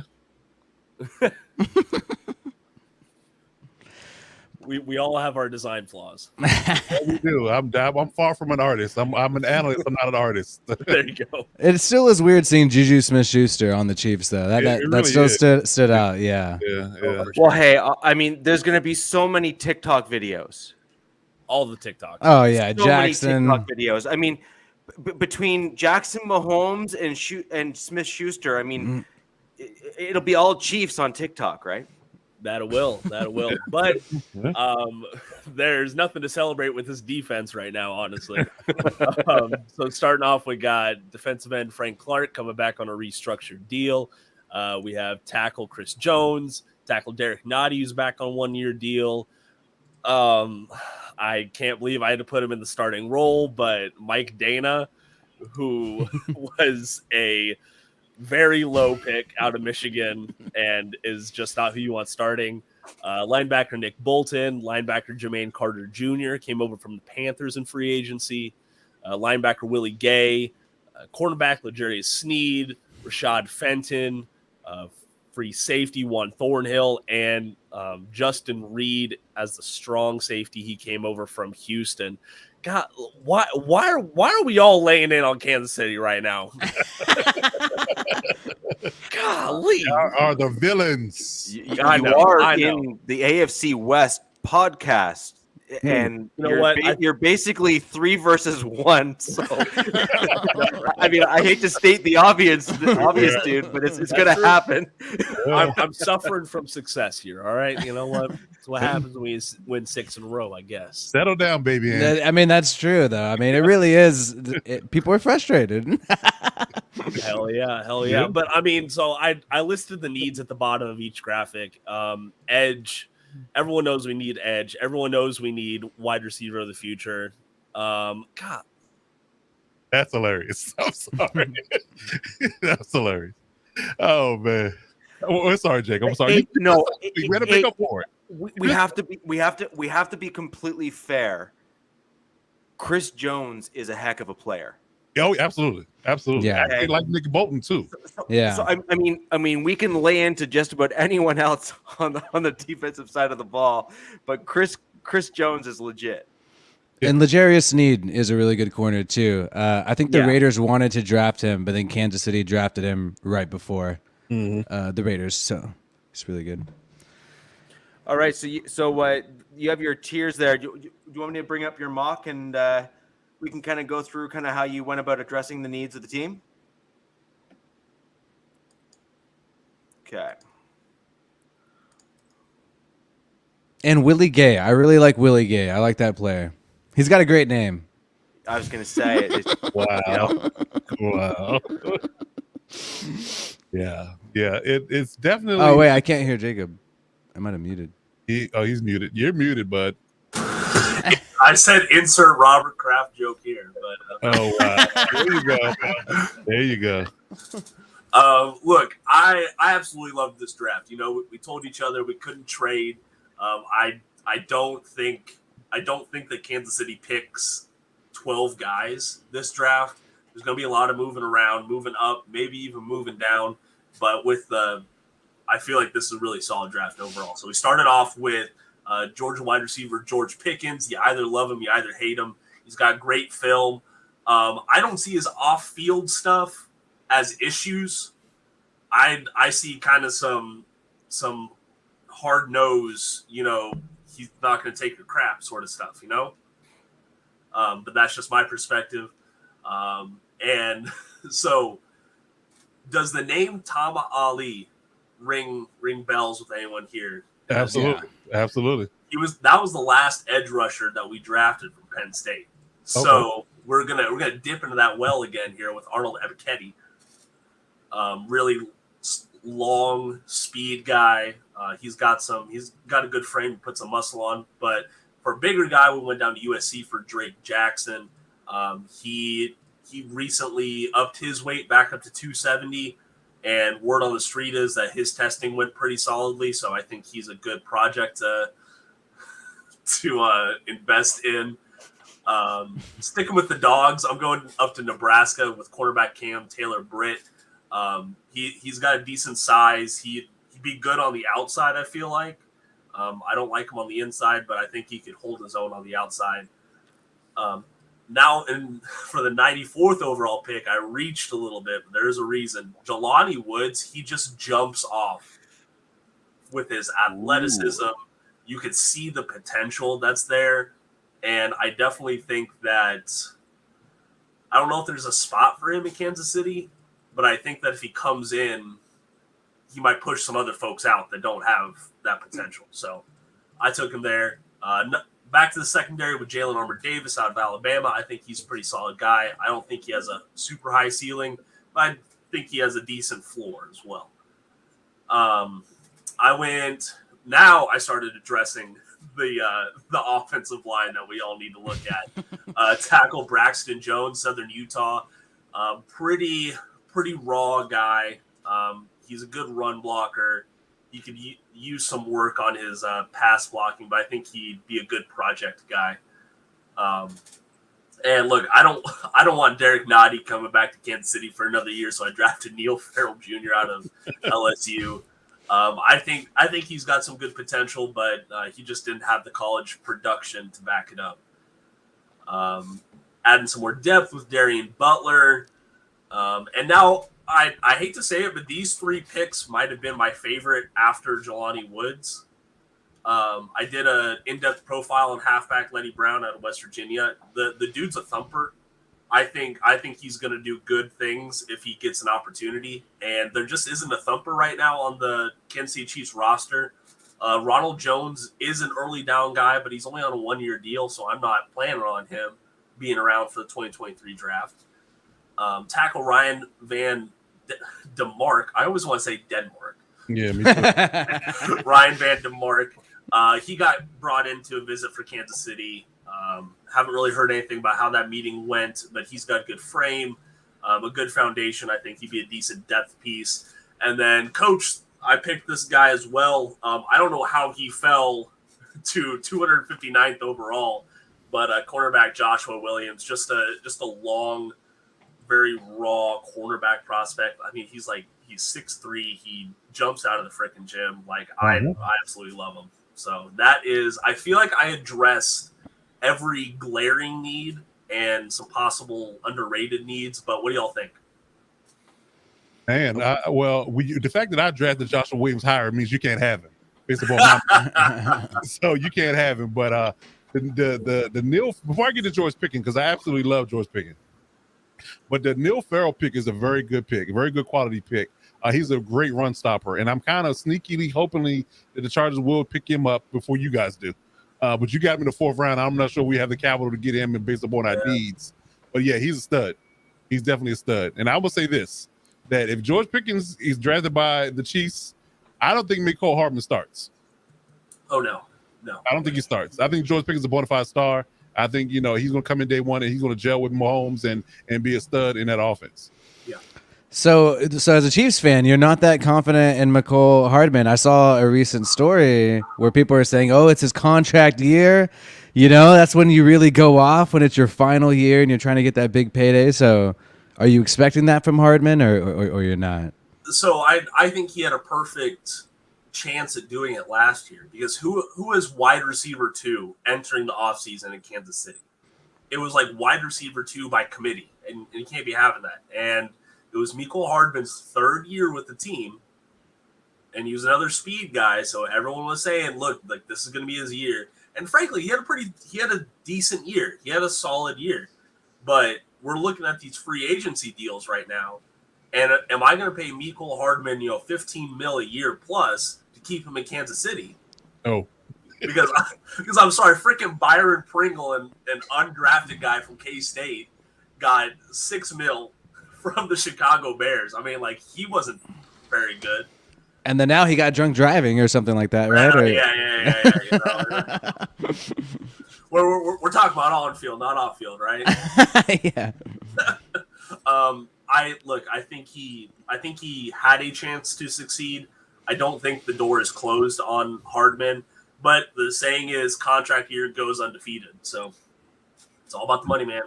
We all have our design flaws. Yeah, we do. I'm far from an artist. I'm an analyst. I'm not an artist. There you go. It still is weird seeing Juju Smith-Schuster on the Chiefs, though. That really still is. stood out. Yeah. Yeah. Well, hey, I mean, there's going to be so many TikTok videos. All the TikToks. Oh yeah, So Jackson. many TikTok videos. I mean, between Jackson Mahomes and Smith Schuster, I mean, it'll be all Chiefs on TikTok, right? That it will. But there's nothing to celebrate with this defense right now, honestly. So starting off, we got defensive end Frank Clark coming back on a restructured deal. We have tackle Chris Jones, tackle Derek Nottie, who's back on 1-year deal. I can't believe I had to put him in the starting role, but Mike Dana, who was a very low pick out of Michigan and is just not who you want starting. Linebacker Nick Bolton, linebacker Jermaine Carter Jr. came over from the Panthers in free agency. Linebacker Willie Gay, cornerback L'Jarius Sneed, Rashad Fenton, free safety Juan Thornhill, and Justin Reed as the strong safety. He came over from Houston. God, why are we all laying in on Kansas City right now? Golly, Are the villains? You I know. are in the AFC West podcast, and You know what? you're basically 3 versus 1. So, I mean, I hate to state the obvious, dude, but it's going to happen. I'm suffering from success here. All right, you know what? It's what happens when you win 6 in a row, I guess. Settle down, baby. I mean, that's true, though. I mean, it really is. People are frustrated. Hell yeah. But I mean, so I listed the needs at the bottom of each graphic. Edge. Everyone knows we need edge. Everyone knows we need wide receiver of the future. God, That's hilarious. I'm sorry. That's hilarious. Oh man. Oh, sorry, Jake. I'm sorry. We got to make up for it. We have to be completely fair. Chris Jones is a heck of a player. Oh, absolutely. Yeah. Actually, like Nick Bolton too. Yeah. So I mean, we can lay into just about anyone else on the defensive side of the ball, but Chris Jones is legit. And L'Jarius Sneed is a really good corner too. I think the Raiders wanted to draft him, but then Kansas City drafted him right before the Raiders. So it's really good. All right, so you have your tiers there. Do you want me to bring up your mock and we can kind of go through kind of how you went about addressing the needs of the team? Okay. And Willie Gay. I really like Willie Gay. I like that player. He's got a great name. I was going to say it. Wow. Wow. Yeah. It's definitely. Oh wait, I can't hear Jacob. I might have muted. He's muted. You're muted, bud. I said insert Robert Kraft joke here, but Oh wow. There you go. look, I absolutely loved this draft. You know, we told each other we couldn't trade. I don't think that Kansas City picks 12 guys this draft. There's going to be a lot of moving around, moving up, maybe even moving down. But I feel like this is a really solid draft overall. So we started off with Georgia wide receiver George Pickens. You either love him, you either hate him. He's got great film. I don't see his off-field stuff as issues. I see kind of some hard nose. You know, he's not going to take your crap, sort of stuff, you know. But that's just my perspective. And so, does the name Tama Ali ring bells with anyone here? Absolutely, absolutely. That was the last edge rusher that we drafted from Penn State. So we're gonna dip into that well again here with Arnold Ebiketie. Really long speed guy. He's got a good frame to put some muscle on. But for a bigger guy, we went down to USC for Drake Jackson. He recently upped his weight back up to 270, and word on the street is that his testing went pretty solidly. So I think he's a good project to invest in. Sticking with the dogs, I'm going up to Nebraska with quarterback Cam Taylor-Britt. He's got a decent size. He'd be good on the outside, I feel like. I don't like him on the inside, but I think he could hold his own on the outside. Now, for the 94th overall pick, I reached a little bit, but there's a reason. Jelani Woods, he just jumps off with his athleticism. Ooh. You could see the potential that's there. And I definitely think that I don't know if there's a spot for him in Kansas City, but I think that if he comes in, he might push some other folks out that don't have that potential. So I took him there. Back to the secondary with Jalen Armour-Davis out of Alabama. I think he's a pretty solid guy. I don't think he has a super high ceiling, but I think he has a decent floor as well. Now I started addressing the offensive line that we all need to look at. Tackle Braxton Jones, Southern Utah. Pretty raw guy. He's a good run blocker. He could use some work on his pass blocking, but I think he'd be a good project guy. And look, I don't want Derek Nottie coming back to Kansas City for another year, so I drafted Neil Farrell Jr. out of LSU. I think he's got some good potential, but he just didn't have the college production to back it up. Adding some more depth with Darian Butler, and now. I hate to say it, but these three picks might have been my favorite after Jelani Woods. I did an in-depth profile on halfback Lenny Brown out of West Virginia. The dude's a thumper. I think he's going to do good things if he gets an opportunity. And there just isn't a thumper right now on the Kansas City Chiefs roster. Ronald Jones is an early down guy, but he's only on a 1-year deal, so I'm not planning on him being around for the 2023 draft. Tackle Ryan Van DeMark. I always want to say Denmark. Yeah, me too. Ryan Van DeMark. He got brought in to a visit for Kansas City. Haven't really heard anything about how that meeting went, but he's got a good frame, a good foundation. I think he'd be a decent depth piece. And then coach, I picked this guy as well. I don't know how he fell to 259th overall, but cornerback Joshua Williams, just a long, very raw cornerback prospect. I mean, he's 6'3". He jumps out of the freaking gym. I absolutely love him. So that is, I feel like I addressed every glaring need and some possible underrated needs. But what do y'all think? Man, the fact that I drafted Joshua Williams higher means you can't have him. Based upon so you can't have him. But the Neil, before I get to George Pickens, because I absolutely love George Pickens. But the Neil Farrell pick is a very good pick, a very good quality pick. He's a great run stopper, and I'm kind of sneakily hoping that the Chargers will pick him up before you guys do. But you got him in the 4th round. I'm not sure we have the capital to get him based upon our needs. But yeah, he's a stud. He's definitely a stud. And I will say this, that if George Pickens is drafted by the Chiefs, I don't think Mecole Hardman starts. Oh, no. I don't think he starts. I think George Pickens is a bona fide star. I think, he's going to come in day one and he's going to gel with Mahomes and be a stud in that offense. Yeah. So as a Chiefs fan, you're not that confident in Mecole Hardman. I saw a recent story where people are saying, oh, it's his contract year. That's when you really go off, when it's your final year and you're trying to get that big payday. So are you expecting that from Hardman or you're not? So I think he had a perfect chance at doing it last year, because who is wide receiver 2 entering the offseason in Kansas City? It was like wide receiver 2 by committee, and you can't be having that. And it was Mecole Hardman's 3rd year with the team, and he was another speed guy. So everyone was saying, look, like this is going to be his year. And frankly, he had a decent year. He had a solid year. But we're looking at these free agency deals right now. And am I going to pay Mecole Hardman, $15 million a year plus to keep him in Kansas City? Oh, Because I'm sorry, freaking Byron Pringle, an undrafted guy from K-State, got $6 million from the Chicago Bears. I mean, like, he wasn't very good. And then now he got drunk driving or something like that, right? Yeah. We're talking about on field, not off field, right? Yeah. I think he had a chance to succeed. I don't think the door is closed on Hardman, but the saying is contract year goes undefeated. So it's all about the money, man.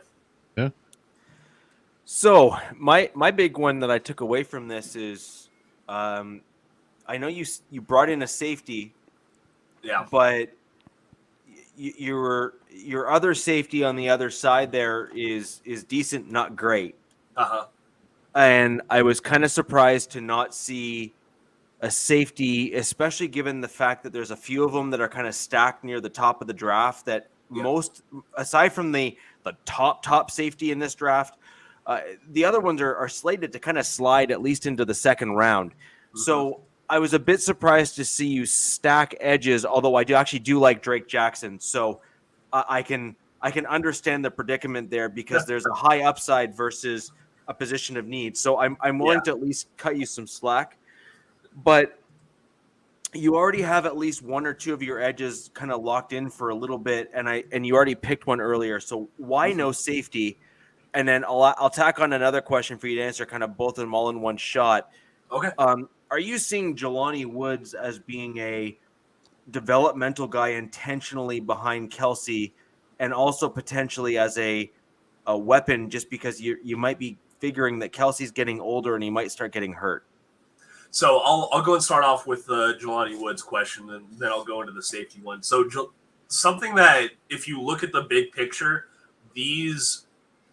yeah. So my big one that I took away from this is, I know you brought in a safety, Yeah, but your other safety on the other side there is decent, not great. And I was kind of surprised to not see a safety, especially given the fact that there's a few of them that are kind of stacked near the top of the draft. That most, aside from the top safety in this draft, the other ones are slated to kind of slide at least into the second round. Mm-hmm. So I was a bit surprised to see you stack edges, although I do like Drake Jackson. So I can understand the predicament there because there's a high upside versus a position of need. So I'm willing to at least cut you some slack. But you already have at least one or two of your edges kind of locked in for a little bit, and you already picked one earlier. So why no safety? And then I'll tack on another question for you to answer, kind of both of them all in one shot. Okay. Are you seeing Jelani Woods as being a developmental guy intentionally behind Kelsey, and also potentially as a weapon, just because you might be figuring that Kelsey's getting older and he might start getting hurt? So I'll go and start off with the Jelani Woods question, and then I'll go into the safety one. So something that, if you look at the big picture, these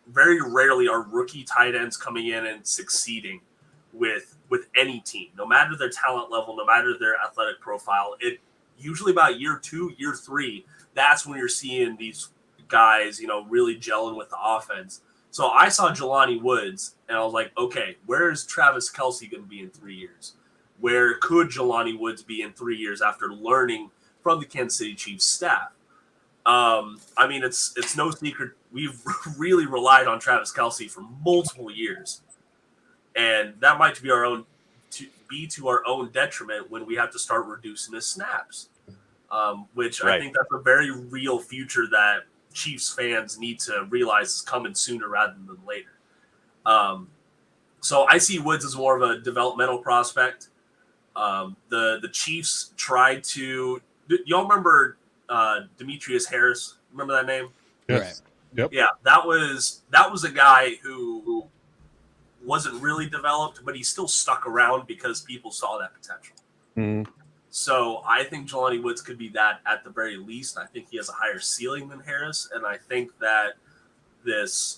very rarely are rookie tight ends coming in and succeeding with any team, no matter their talent level, no matter their athletic profile. It usually about year 2, year 3, that's when you're seeing these guys, really gelling with the offense. So I saw Jelani Woods, and I was like, okay, where is Travis Kelce going to be in 3 years? Where could Jelani Woods be in 3 years after learning from the Kansas City Chiefs staff? I mean, it's no secret we've really relied on Travis Kelce for multiple years, and that might be to our own detriment when we have to start reducing his snaps, which right. I think that's a very real future that Chiefs fans need to realize is coming sooner rather than later. So I see Woods as more of a developmental prospect. The Chiefs tried to. Y'all remember Demetrius Harris? Remember that name? Yes. Right. Yep. Yeah, that was a guy who wasn't really developed, but he still stuck around because people saw that potential. Mm-hmm. So I think Jelani Woods could be that at the very least. I think he has a higher ceiling than Harris, and I think that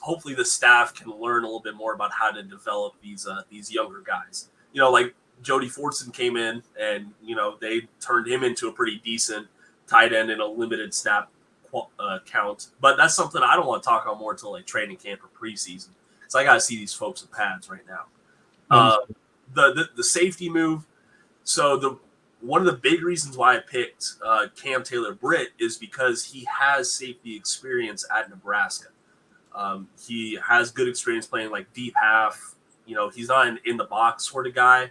hopefully the staff can learn a little bit more about how to develop these younger guys. Like Jody Fortson came in, and they turned him into a pretty decent tight end in a limited snap count. But that's something I don't want to talk on more until like training camp or preseason, because I got to see these folks in pads right now. The safety move. So one of the big reasons why I picked Cam Taylor-Britt is because he has safety experience at Nebraska. He has good experience playing like deep half. He's not an in the box sort of guy.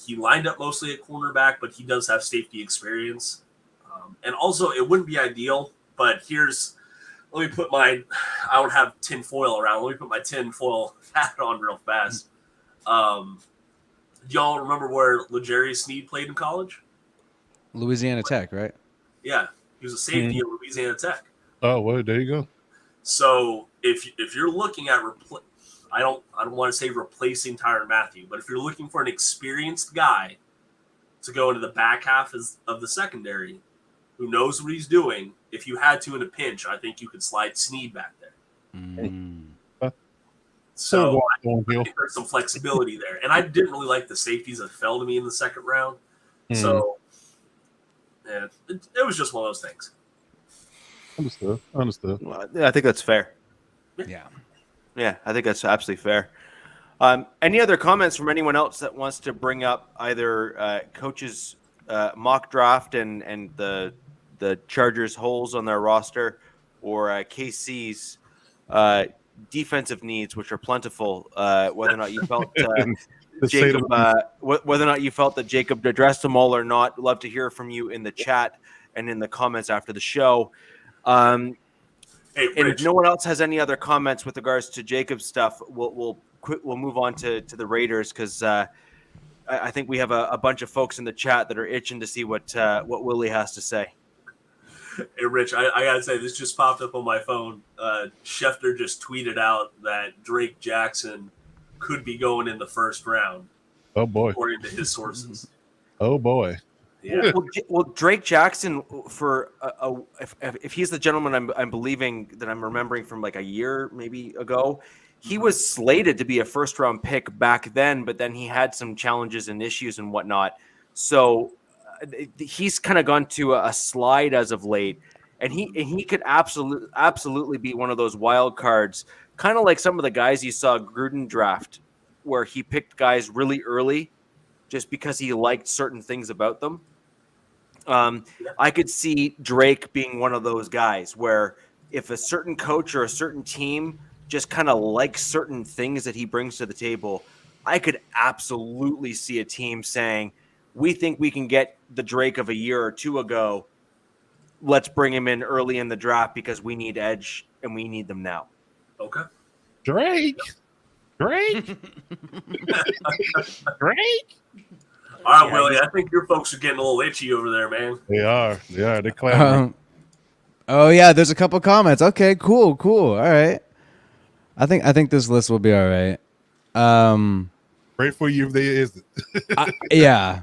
He lined up mostly at cornerback, but he does have safety experience. And also, it wouldn't be ideal, but let me put I don't have tin foil around. Let me put my tin foil hat on real fast. Do y'all remember where L'Jarius Sneed played in college? Louisiana Tech, right? Yeah, he was a safety at Louisiana Tech. Oh, well, there you go. So if you're looking at I don't want to say replacing Tyrann Mathieu, but if you're looking for an experienced guy to go into the back half of the secondary, who knows what he's doing, if you had to in a pinch, I think you could slide Sneed back there. Mm. So I Thornhill. think there's some flexibility there. And I didn't really like the safeties that fell to me in the second round. So yeah, it was just one of those things. Understood. Well, I think that's fair. Yeah. Yeah, I think that's absolutely fair. Any other comments from anyone else that wants to bring up either coaches' mock draft and the Chargers' holes on their roster, or KC's defensive needs, which are plentiful? Whether or not you felt Jacob, whether or not you felt that Jacob addressed them all or not, love to hear from you in the chat and in the comments after the show. Hey, and if no one else has any other comments with regards to Jacob's stuff, we'll move on to the Raiders, because I think we have a bunch of folks in the chat that are itching to see what Willie has to say. Hey, Rich, I gotta say, this just popped up on my phone. Schefter just tweeted out that Drake Jackson could be going in the first round. Oh boy, according to his sources. Oh boy. Yeah. Well, Drake Jackson, for if he's the gentleman I'm believing, that I'm remembering from like a year maybe ago, he was slated to be a first round pick back then, but then he had some challenges and issues and whatnot. So he's kind of gone to a slide as of late, and he could absolutely be one of those wild cards, kind of like some of the guys you saw Gruden draft, where he picked guys really early just because he liked certain things about them. I could see Drake being one of those guys where if a certain coach or a certain team just kind of likes certain things that he brings to the table, I could absolutely see a team saying, we think we can get the Drake of a year or two ago. Let's bring him in early in the draft because we need edge and we need them now. Okay. Drake. All right, Willie, I think your folks are getting a little itchy over there, man. They are. They're clamoring. Oh yeah, there's a couple comments. Okay, cool. All right. I think this list will be all right. Pray for you if there isn't. Yeah.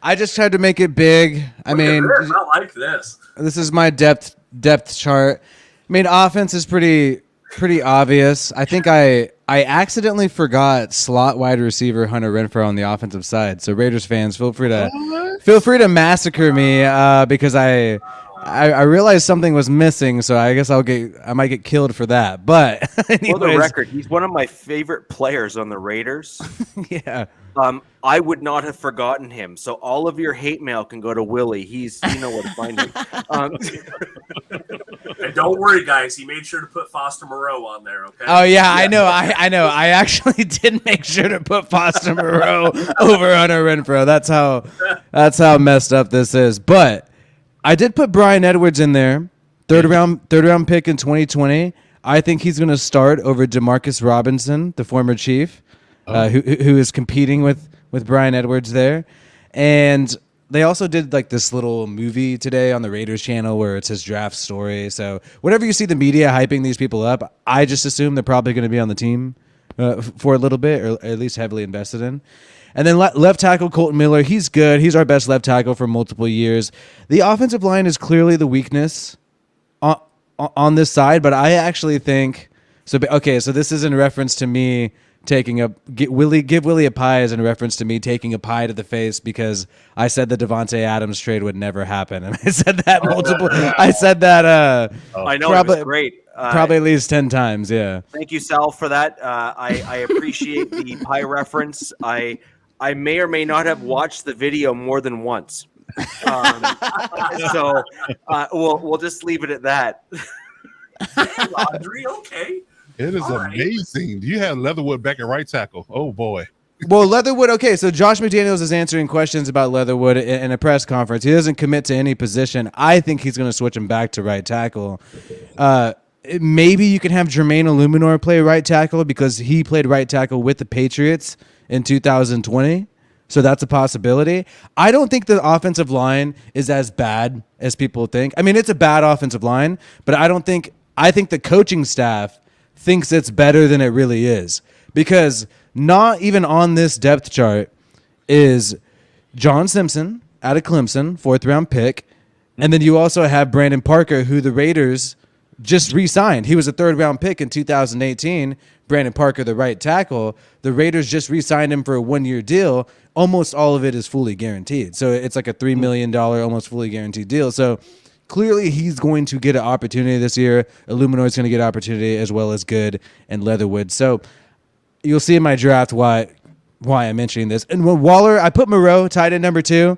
I just tried to make it big. I mean, I like this. This is my depth chart. I mean, offense is pretty obvious. I think I accidentally forgot slot wide receiver Hunter Renfrow on the offensive side. So Raiders fans, feel free to massacre me because I realized something was missing. So I guess I might get killed for that. But anyways. For the record, he's one of my favorite players on the Raiders. Yeah. I would not have forgotten him. So all of your hate mail can go to Willie. You know where to find him. And don't worry, guys. He made sure to put Foster Moreau on there. Okay. Oh yeah, I know. I actually did make sure to put Foster Moreau over Hunter Renfrow. That's how messed up this is. But I did put Bryan Edwards in there. Third round pick in 2020. I think he's going to start over Demarcus Robinson, the former Chief. Who is competing with Bryan Edwards there. And they also did like this little movie today on the Raiders channel where it's his draft story. So whenever you see the media hyping these people up, I just assume they're probably going to be on the team for a little bit, or at least heavily invested in. And then left tackle Colton Miller, he's good. He's our best left tackle for multiple years. The offensive line is clearly the weakness on this side, but I actually think so. Okay, so this is in reference to me give Willie a pie as in reference to me taking a pie to the face because I said the Devontae Adams trade would never happen, and I said that multiple. I said that. I know, it was great. Probably at least 10 times. Yeah. Thank you, Sal, for that. I appreciate the pie reference. I may or may not have watched the video more than once. So we'll just leave it at that. Audrey, okay. It is amazing. Do you have Leatherwood back at right tackle? Oh boy. Well, Leatherwood. Okay, so Josh McDaniels is answering questions about Leatherwood in a press conference. He doesn't commit to any position. I think he's going to switch him back to right tackle. Maybe you can have Jermaine Illuminor play right tackle because he played right tackle with the Patriots in 2020. So that's a possibility. I don't think the offensive line is as bad as people think. I mean, it's a bad offensive line, but I think the coaching staff thinks it's better than it really is, because not even on this depth chart is John Simpson out of Clemson, 4th round pick. And then you also have Brandon Parker, who the Raiders just re-signed. He was a third-round pick in 2018. Brandon Parker, the right tackle. The Raiders just re-signed him for a one-year deal. Almost all of it is fully guaranteed. So it's like a $3 million almost fully guaranteed deal. So clearly he's going to get an opportunity this year. Illuminoid's going to get an opportunity as well as Good and Leatherwood. So you'll see in my draft why I'm mentioning this. And when Waller, I put Moreau tight end number 2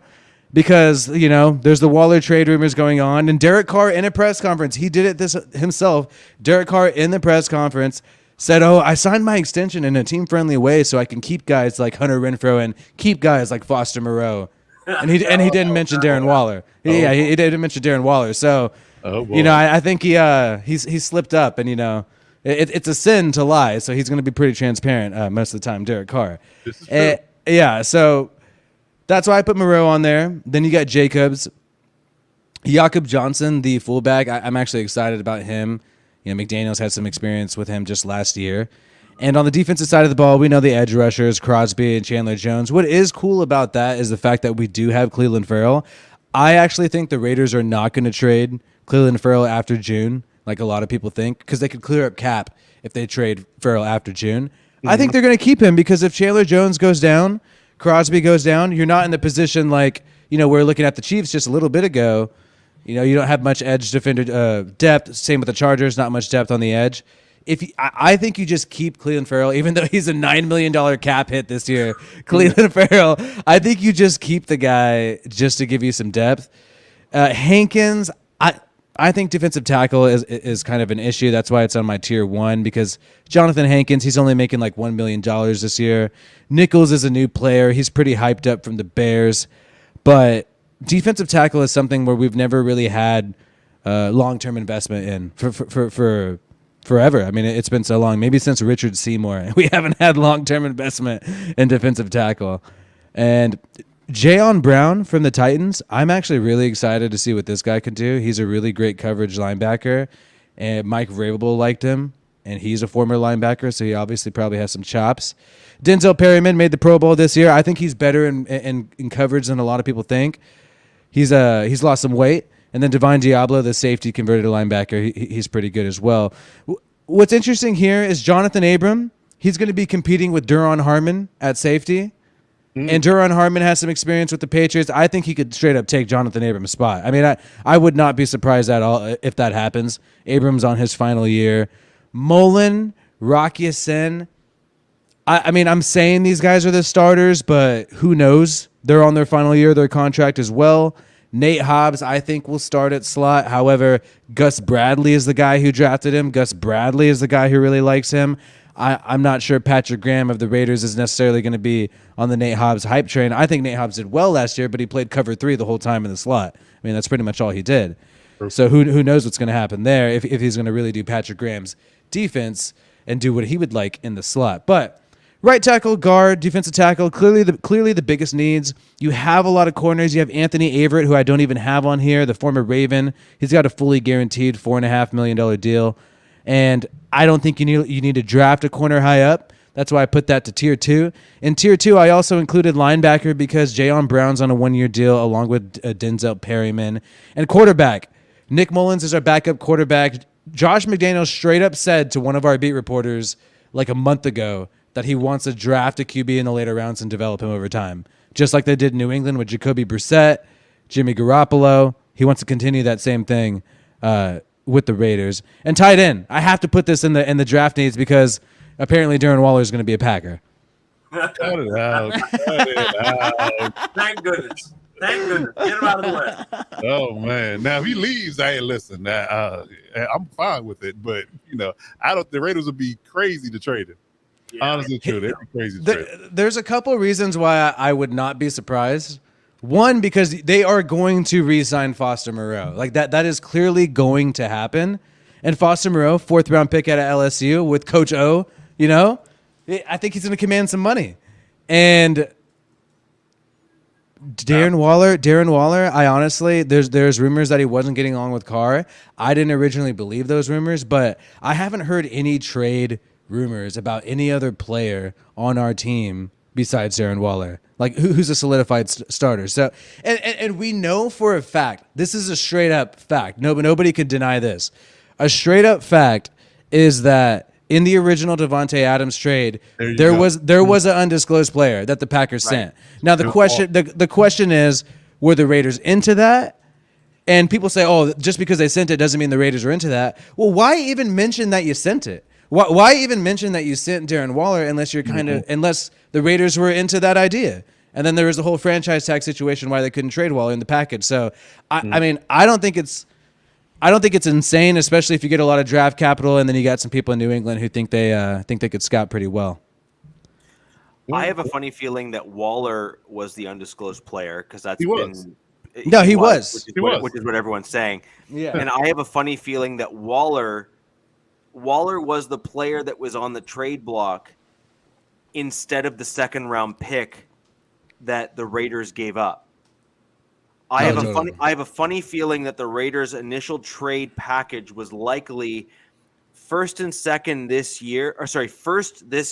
because, you know, there's the Waller trade rumors going on. And Derek Carr in a press conference, he did it this himself. Derek Carr in the press conference said, "Oh, I signed my extension in a team-friendly way so I can keep guys like Hunter Renfrow and keep guys like Foster Moreau." And he didn't mention Darren Waller. Yeah, he didn't mention Darren Waller. So, you know, I think he slipped up, and you know, it's a sin to lie. So he's going to be pretty transparent most of the time, Derek Carr. This is true. Yeah, so that's why I put Moreau on there. Then you got Jacobs, Jakob Johnson, the fullback. I'm actually excited about him. You know, McDaniels had some experience with him just last year. And on the defensive side of the ball, we know the edge rushers, Crosby and Chandler Jones. What is cool about that is the fact that we do have Cleveland Farrell. I actually think the Raiders are not going to trade Cleveland Farrell after June, like a lot of people think, because they could clear up cap if they trade Farrell after June. I think they're going to keep him because if Chandler Jones goes down, Crosby goes down, you're not in the position like, you know, we're looking at the Chiefs just a little bit ago. You know, you don't have much edge defender depth. Same with the Chargers, not much depth on the edge. I think you just keep Cleveland Farrell, even though he's a $9 million cap hit this year. Cleveland Farrell, I think you just keep the guy just to give you some depth. Hankins, I think defensive tackle is kind of an issue. That's why it's on my tier 1 because Jonathan Hankins, he's only making like $1 million this year. Nichols is a new player. He's pretty hyped up from the Bears. But defensive tackle is something where we've never really had long-term investment in for forever. I mean, it's been so long. Maybe since Richard Seymour, we haven't had long-term investment in defensive tackle. And Jayon Brown from the Titans, I'm actually really excited to see what this guy can do. He's a really great coverage linebacker, and Mike Vrabel liked him, and he's a former linebacker, so he obviously probably has some chops. Denzel Perryman made the Pro Bowl this year. I think he's better in coverage than a lot of people think. He's lost some weight. And then Divine Diablo, the safety converted to linebacker, he's pretty good as well. What's interesting here is Jonathan Abram. He's going to be competing with Duron Harmon at safety. And Duron Harmon has some experience with the Patriots. I think he could straight up take Jonathan Abram's spot. I mean, I would not be surprised at all if that happens. Abrams on his final year. Mullen, Rocky Sin. I mean, I'm saying these guys are the starters, but who knows? They're on their final year of their contract as well. Nate Hobbs, I think, will start at slot. However, Gus Bradley is the guy who drafted him. Gus Bradley is the guy who really likes him. I'm not sure Patrick Graham of the Raiders is necessarily going to be on the Nate Hobbs hype train. I think Nate Hobbs did well last year, but he played cover 3 the whole time in the slot. I mean, that's pretty much all he did. So who knows what's going to happen there if he's going to really do Patrick Graham's defense and do what he would like in the slot. But right tackle, guard, defensive tackle, clearly the biggest needs. You have a lot of corners. You have Anthony Averett, who I don't even have on here, the former Raven. He's got a fully guaranteed $4.5 million deal. And I don't think you need to draft a corner high up. That's why I put that to tier 2. In tier 2, I also included linebacker because Jayon Brown's on a 1-year deal along with Denzel Perryman. And quarterback, Nick Mullins is our backup quarterback. Josh McDaniels straight up said to one of our beat reporters like a month ago that he wants to draft a QB in the later rounds and develop him over time. Just like they did in New England with Jacoby Brissett, Jimmy Garoppolo. He wants to continue that same thing with the Raiders. And tight end, I have to put this in the draft needs because apparently Darren Waller is going to be a Packer. Cut it out. Cut it out. Thank goodness. Get him out of the way. Oh man! Now if he leaves, hey, listen, I'm fine with it. But you know, the Raiders would be crazy to trade him. Yeah. Honestly, true. They'd be crazy to trade him. There's a couple of reasons why I would not be surprised. One, because they are going to re-sign Foster Moreau. Like that is clearly going to happen. And Foster Moreau, 4th round pick out of LSU with Coach O, you know, I think he's going to command some money. And Darren Waller, I honestly, there's rumors that he wasn't getting along with Carr. I didn't originally believe those rumors, but I haven't heard any trade rumors about any other player on our team besides Darren Waller. Like who's a solidified starter. So and we know for a fact, this is a straight up fact. Nobody could deny this. A straight up fact is that in the original Devontae Adams trade, there was an undisclosed player that the Packers sent. Now the question is, were the Raiders into that? And people say, oh, just because they sent it doesn't mean the Raiders were into that. Well, why even mention that you sent it? Why even mention that you sent Darren Waller unless you're unless the Raiders were into that idea? And then there was the whole franchise tag situation why they couldn't trade Waller in the package. So I mean, I don't think it's insane, especially if you get a lot of draft capital and then you got some people in New England who think they could scout pretty well. I have a funny feeling that Waller was the undisclosed player because that's he been. was. No, he was. Which is what everyone's saying. Yeah. And I have a funny feeling that Waller was the player that was on the trade block instead of the second round pick that the Raiders gave up. I have a funny feeling that the Raiders' initial trade package was likely first this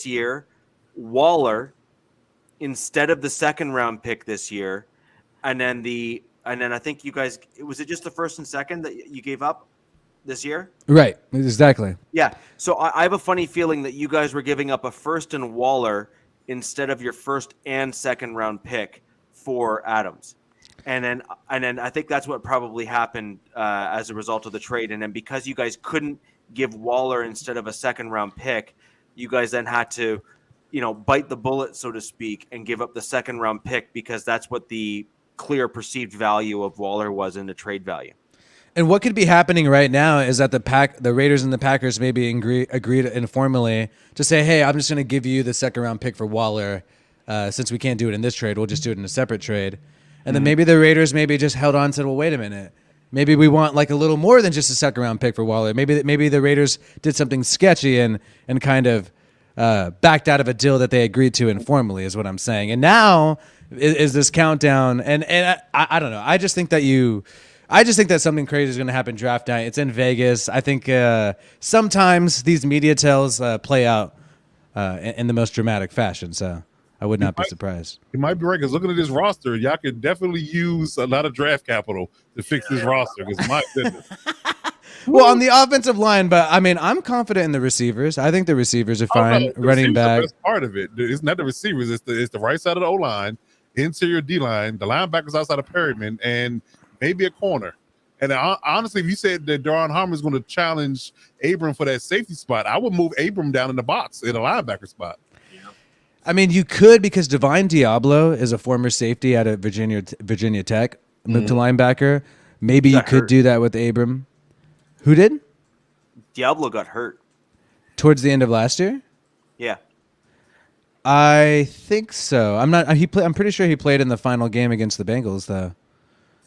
year, Waller instead of the second round pick this year, and then I think you guys, was it just the first and second that you gave up this year? Right, exactly. Yeah. So I have a funny feeling that you guys were giving up a first and Waller instead of your first and second round pick for Adams. And then I think that's what probably happened as a result of the trade. And then because you guys couldn't give Waller instead of a second round pick, you guys then had to, bite the bullet, so to speak, and give up the second round pick because that's what the clear perceived value of Waller was in the trade value. And what could be happening right now is that the Raiders and the Packers maybe agreed informally to say, hey, I'm just going to give you the second round pick for Waller since we can't do it in this trade. We'll just do it in a separate trade. And then maybe the Raiders just held on and said, well, wait a minute. Maybe we want like a little more than just a second round pick for Waller. Maybe the Raiders did something sketchy and kind of backed out of a deal that they agreed to informally is what I'm saying. And now is this countdown. And I don't know. I just think that something crazy is going to happen draft night. It's in Vegas. I think sometimes these media tells play out in the most dramatic fashion. So I would not be surprised. You might be right, because looking at this roster, y'all could definitely use a lot of draft capital to fix this roster, because my goodness. Well, on the offensive line, but I mean, I'm confident in the receivers. I think the receivers are fine. Running back. The best part of it. It's not the receivers. It's the right side of the O-line, interior D-line, the linebackers outside of Perryman, and maybe a corner. And honestly, if you said that Daron Harmon is going to challenge Abram for that safety spot, I would move Abram down in the box in a linebacker spot. I mean, you could, because Divine Diablo is a former safety out of Virginia Tech, moved to linebacker. Maybe you could do that with Abram. Who did? Diablo got hurt towards the end of last year. Yeah, I think so. I'm pretty sure he played in the final game against the Bengals, though.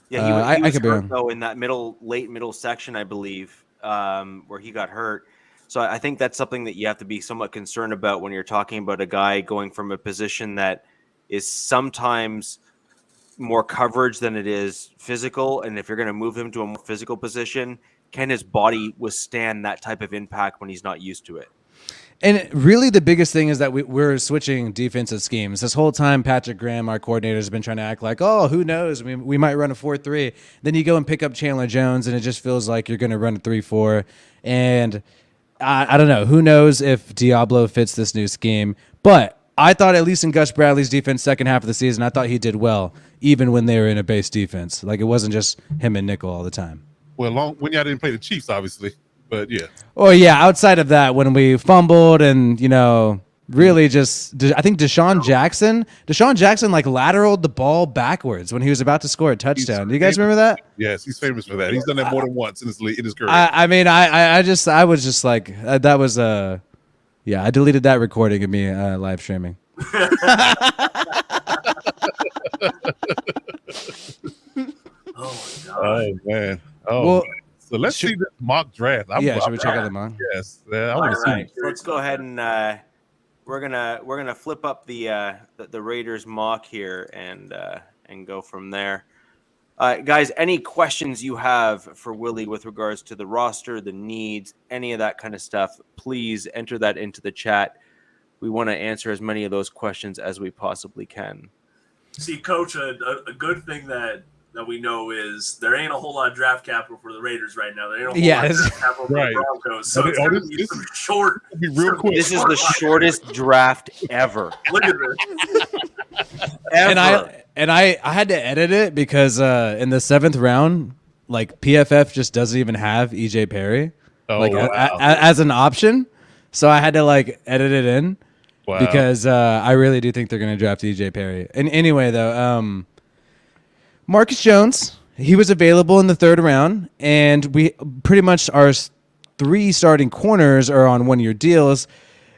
Yeah, he was could be hurt, wrong. though, in that late middle section, I believe, where he got hurt. So I think that's something that you have to be somewhat concerned about when you're talking about a guy going from a position that is sometimes more coverage than it is physical. And if you're going to move him to a more physical position, can his body withstand that type of impact when he's not used to it? And really the biggest thing is that we're switching defensive schemes. This whole time, Patrick Graham, our coordinator, has been trying to act like, oh, who knows? We might run a 4-3. Then you go and pick up Chandler Jones, and it just feels like you're going to run a 3-4. And I don't know. Who knows if Diablo fits this new scheme? But I thought, at least in Gus Bradley's defense second half of the season, I thought he did well, even when they were in a base defense. Like, it wasn't just him and nickel all the time. Well, when y'all didn't play the Chiefs, obviously. But, yeah. Oh, yeah. Outside of that, when we fumbled and, really just, I think Deshaun Jackson like lateraled the ball backwards when he was about to score a touchdown. Do you guys remember that? Yes, he's famous for that. He's done that more than once in his career. I mean, I was just like, that was yeah, I deleted that recording of me live streaming. Oh, man. Well, so let's see this mock draft. Should we check out the mock? Yes. I want to see. Right. Let's go ahead and we're gonna flip up the Raiders mock here and go from there. Guys, any questions you have for Willie with regards to the roster, the needs, any of that kind of stuff, please enter that into the chat. We want to answer as many of those questions as we possibly can. See, Coach, a good thing that that we know is there ain't a whole lot of draft capital for the Raiders right now. There ain't a whole Yeah, lot of this- draft capital for Right. the Broncos. So it's Oh, going to this- be this some is- short. Be real quick. This is the shortest draft ever. Look at this. Ever. And I had to edit it because in the 7th round, like PFF just doesn't even have EJ Perry Oh, like wow. as an option. So I had to like edit it in Wow. because I really do think they're going to draft EJ Perry. And anyway, though, Marcus Jones, he was available in the 3rd round, and we pretty much our 3 starting corners are on 1-year deals.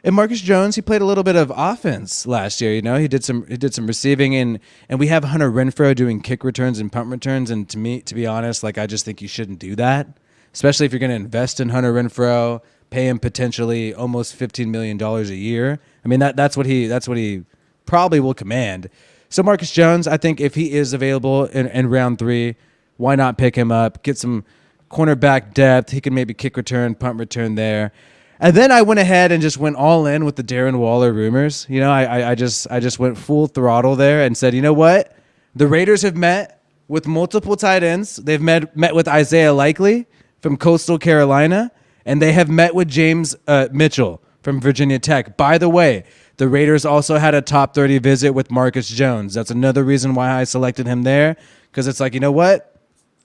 And Marcus Jones, he played a little bit of offense last year. You know, he did some receiving, and we have Hunter Renfrow doing kick returns and punt returns. And to be honest, like I just think you shouldn't do that, especially if you're going to invest in Hunter Renfrow, pay him potentially almost $15 million a year. I mean that's what he probably will command. So Marcus Jones, I think if he is available in round 3, why not pick him up? Get some cornerback depth. He can maybe kick return, punt return there. And then I went ahead and just went all in with the Darren Waller rumors. You know, I just went full throttle there and said, you know what? The Raiders have met with multiple tight ends. They've met with Isaiah Likely from Coastal Carolina, and they have met with James Mitchell from Virginia Tech. By the way, the Raiders also had a top 30 visit with Marcus Jones. That's another reason why I selected him there, because it's like, you know what?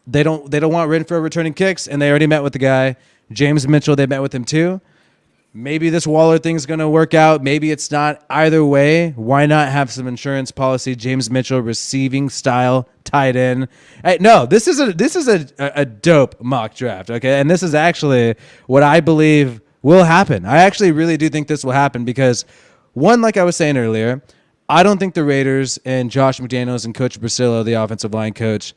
They don't want Renfrow returning kicks, and they already met with the guy. James Mitchell, they met with him too. Maybe this Waller thing's going to work out. Maybe it's not. Either way, why not have some insurance policy? James Mitchell, receiving style tight end. Hey, no, this is a dope mock draft, okay? And this is actually what I believe will happen. I actually really do think this will happen because, one, like I was saying earlier, I don't think the Raiders and Josh McDaniels and Coach Brasillo, the offensive line coach,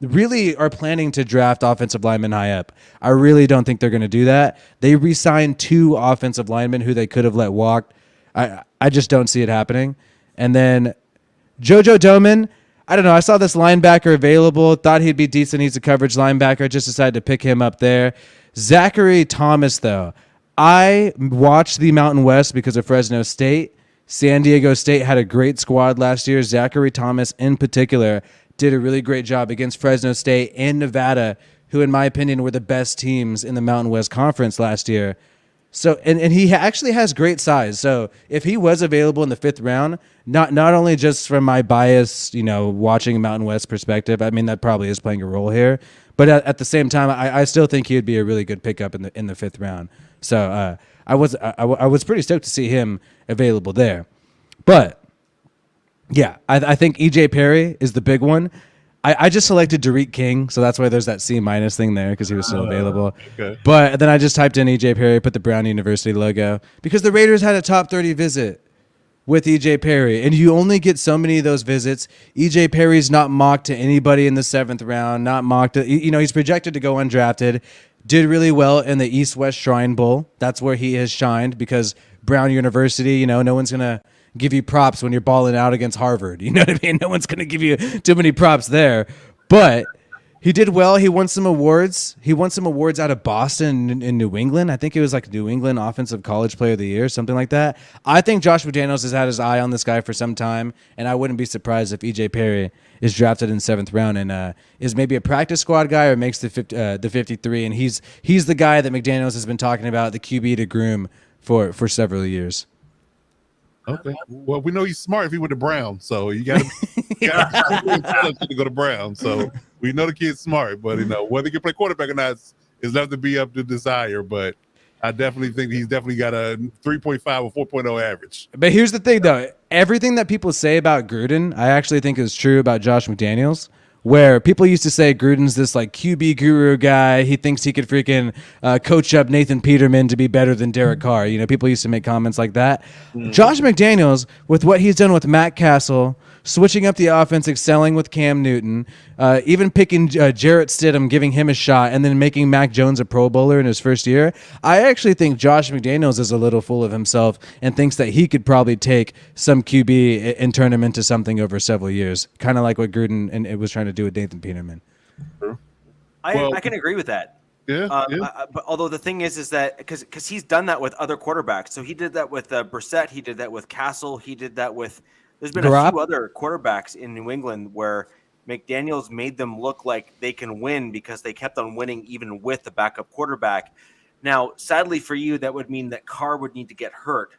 really are planning to draft offensive linemen high up. I really don't think they're going to do that. They re-signed 2 offensive linemen who they could have let walk. I just don't see it happening. And then JoJo Doman, I don't know. I saw this linebacker available, thought he'd be decent. He's a coverage linebacker. Just decided to pick him up there. Zachary Thomas, though. I watched the Mountain West because of Fresno State. San Diego State had a great squad last year. Zachary Thomas in particular did a really great job against Fresno State and Nevada, who, in my opinion, were the best teams in the Mountain West Conference last year. So, and he actually has great size. So if he was available in the 5th round, not only just from my bias, you know, watching Mountain West perspective, I mean, that probably is playing a role here. But at the same time, I still think he would be a really good pickup in the 5th round. So I was pretty stoked to see him available there. But yeah, I think EJ Perry is the big one. I just selected Derek King, so that's why there's that C- thing there because he was still available. Okay. But then I just typed in EJ Perry, put the Brown University logo because the Raiders had a top 30 visit with EJ Perry, and you only get so many of those visits. EJ Perry's not mocked to anybody in the 7th round, not mocked to, you know, he's projected to go undrafted. Did really well in the East-West Shrine Bowl. That's where he has shined because Brown University, you know, no one's going to give you props when you're balling out against Harvard. You know what I mean? No one's going to give you too many props there. But he did well. He won some awards. He won some awards out of Boston in New England. I think it was like New England Offensive College Player of the Year, something like that. I think Josh McDaniels has had his eye on this guy for some time, and I wouldn't be surprised if EJ Perry is drafted in 7th round and is maybe a practice squad guy or makes the 53. And he's the guy that McDaniels has been talking about, the QB to groom for several years. Okay. Well, we know he's smart if he went to Brown, so you got to go to Brown. So we know the kid's smart, but you know whether he can play quarterback or not is left to be up to desire. But I definitely think he's definitely got a 3.5 or 4.0 average. But here's the thing, though. Everything that people say about Gruden, I actually think is true about Josh McDaniels. Where people used to say Gruden's this like QB guru guy. He thinks he could freaking coach up Nathan Peterman to be better than Derek Carr. You know, people used to make comments like that. Josh McDaniels, with what he's done with Matt Castle, switching up the offense, excelling with Cam Newton, even picking Jarrett Stidham, giving him a shot, and then making Mac Jones a Pro Bowler in his first year. I actually think Josh McDaniels is a little full of himself and thinks that he could probably take some QB and turn him into something over several years, kind of like what Gruden and it was trying to do with Nathan Peterman. I can agree with that. Yeah. But although the thing is that because he's done that with other quarterbacks. So he did that with Brissett. He did that with Castle. He did that with. There's been a few other quarterbacks in New England where McDaniels made them look like they can win because they kept on winning even with the backup quarterback. Now, sadly for you, that would mean that Carr would need to get hurt,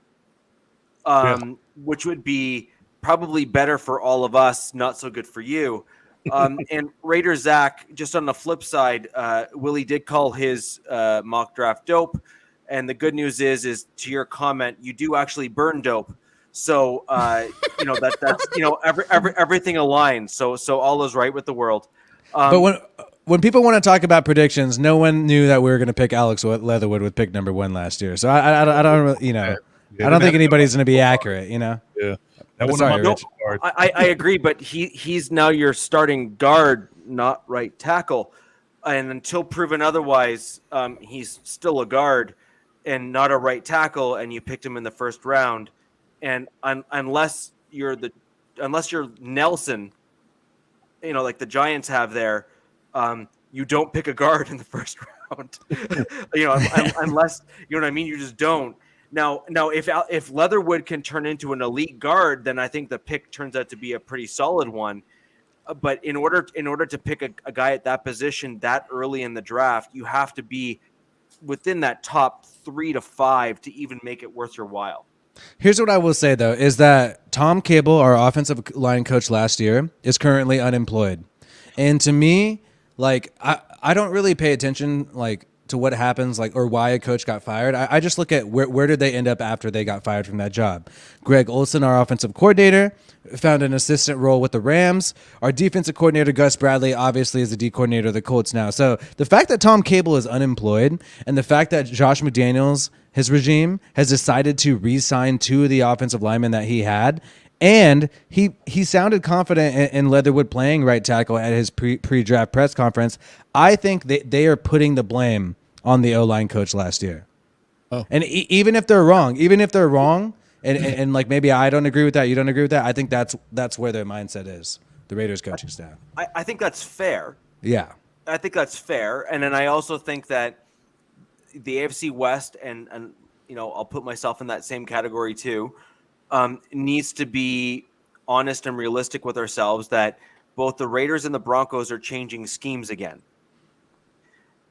which would be probably better for all of us, not so good for you. And Raider Zach, just on the flip side, Willie did call his mock draft dope. And the good news is to your comment, you do actually burn dope. So that's everything aligns. So all is right with the world. But when people want to talk about predictions, no one knew that we were going to pick Alex Leatherwood with pick number 1 last year. So I don't I don't think anybody's going to be accurate. Yeah. Sorry, Rich. I agree, but he's now your starting guard, not right tackle. And until proven otherwise, he's still a guard and not a right tackle, and you picked him in the first round. And unless you're Nelson, like the Giants have there, you don't pick a guard in the first round. Unless you know what I mean, you just don't. Now, if Leatherwood can turn into an elite guard, then I think the pick turns out to be a pretty solid one. But in order to pick a guy at that position that early in the draft, you have to be within that top 3 to 5 to even make it worth your while. Here's what I will say, though, is that Tom Cable, our offensive line coach last year, is currently unemployed. And to me, I don't really pay attention, to what happens, or why a coach got fired. I just look at where did they end up after they got fired from that job. Greg Olson, our offensive coordinator, found an assistant role with the Rams. Our defensive coordinator, Gus Bradley, obviously is the D coordinator of the Colts now. So the fact that Tom Cable is unemployed and the fact that Josh McDaniels, his regime, has decided to re-sign 2 of the offensive linemen that he had, and he sounded confident in Leatherwood playing right tackle at his pre-draft press conference. I think they are putting the blame on the O-line coach last year. Oh. And even if they're wrong, and maybe I don't agree with that, you don't agree with that, I think that's where their mindset is, the Raiders coaching staff. I think that's fair. Yeah. I think that's fair. And then I also think that the AFC West, and I'll put myself in that same category too, needs to be honest and realistic with ourselves that both the Raiders and the Broncos are changing schemes again.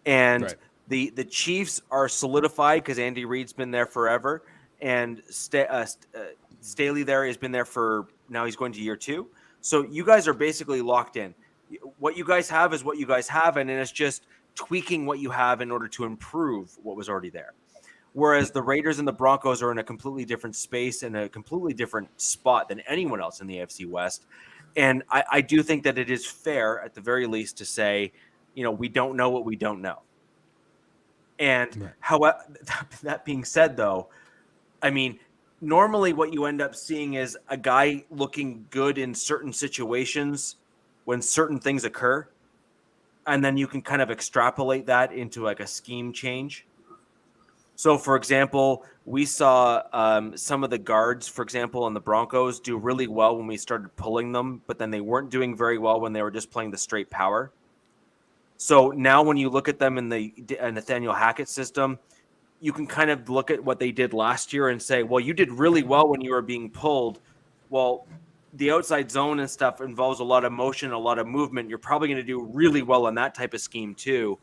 And right. The Chiefs are solidified because Andy Reid's been there forever, and Staley there has been there for now. He's going to year 2. So you guys are basically locked in. What you guys have is what you guys have, and it's just tweaking what you have in order to improve what was already there. Whereas the Raiders and the Broncos are in a completely different space and a completely different spot than anyone else in the AFC West. And I do think that it is fair, at the very least, to say, we don't know what we don't know. And right. However, that being said, though, I mean, normally what you end up seeing is a guy looking good in certain situations when certain things occur. And then you can kind of extrapolate that into a scheme change. So, for example, we saw some of the guards, for example, on the Broncos do really well when we started pulling them, but then they weren't doing very well when they were just playing the straight power. So now when you look at them in the Nathaniel Hackett system, you can kind of look at what they did last year and say, well, you did really well when you were being pulled. Well, the outside zone and stuff involves a lot of motion, a lot of movement. You're probably going to do really well on that type of scheme too.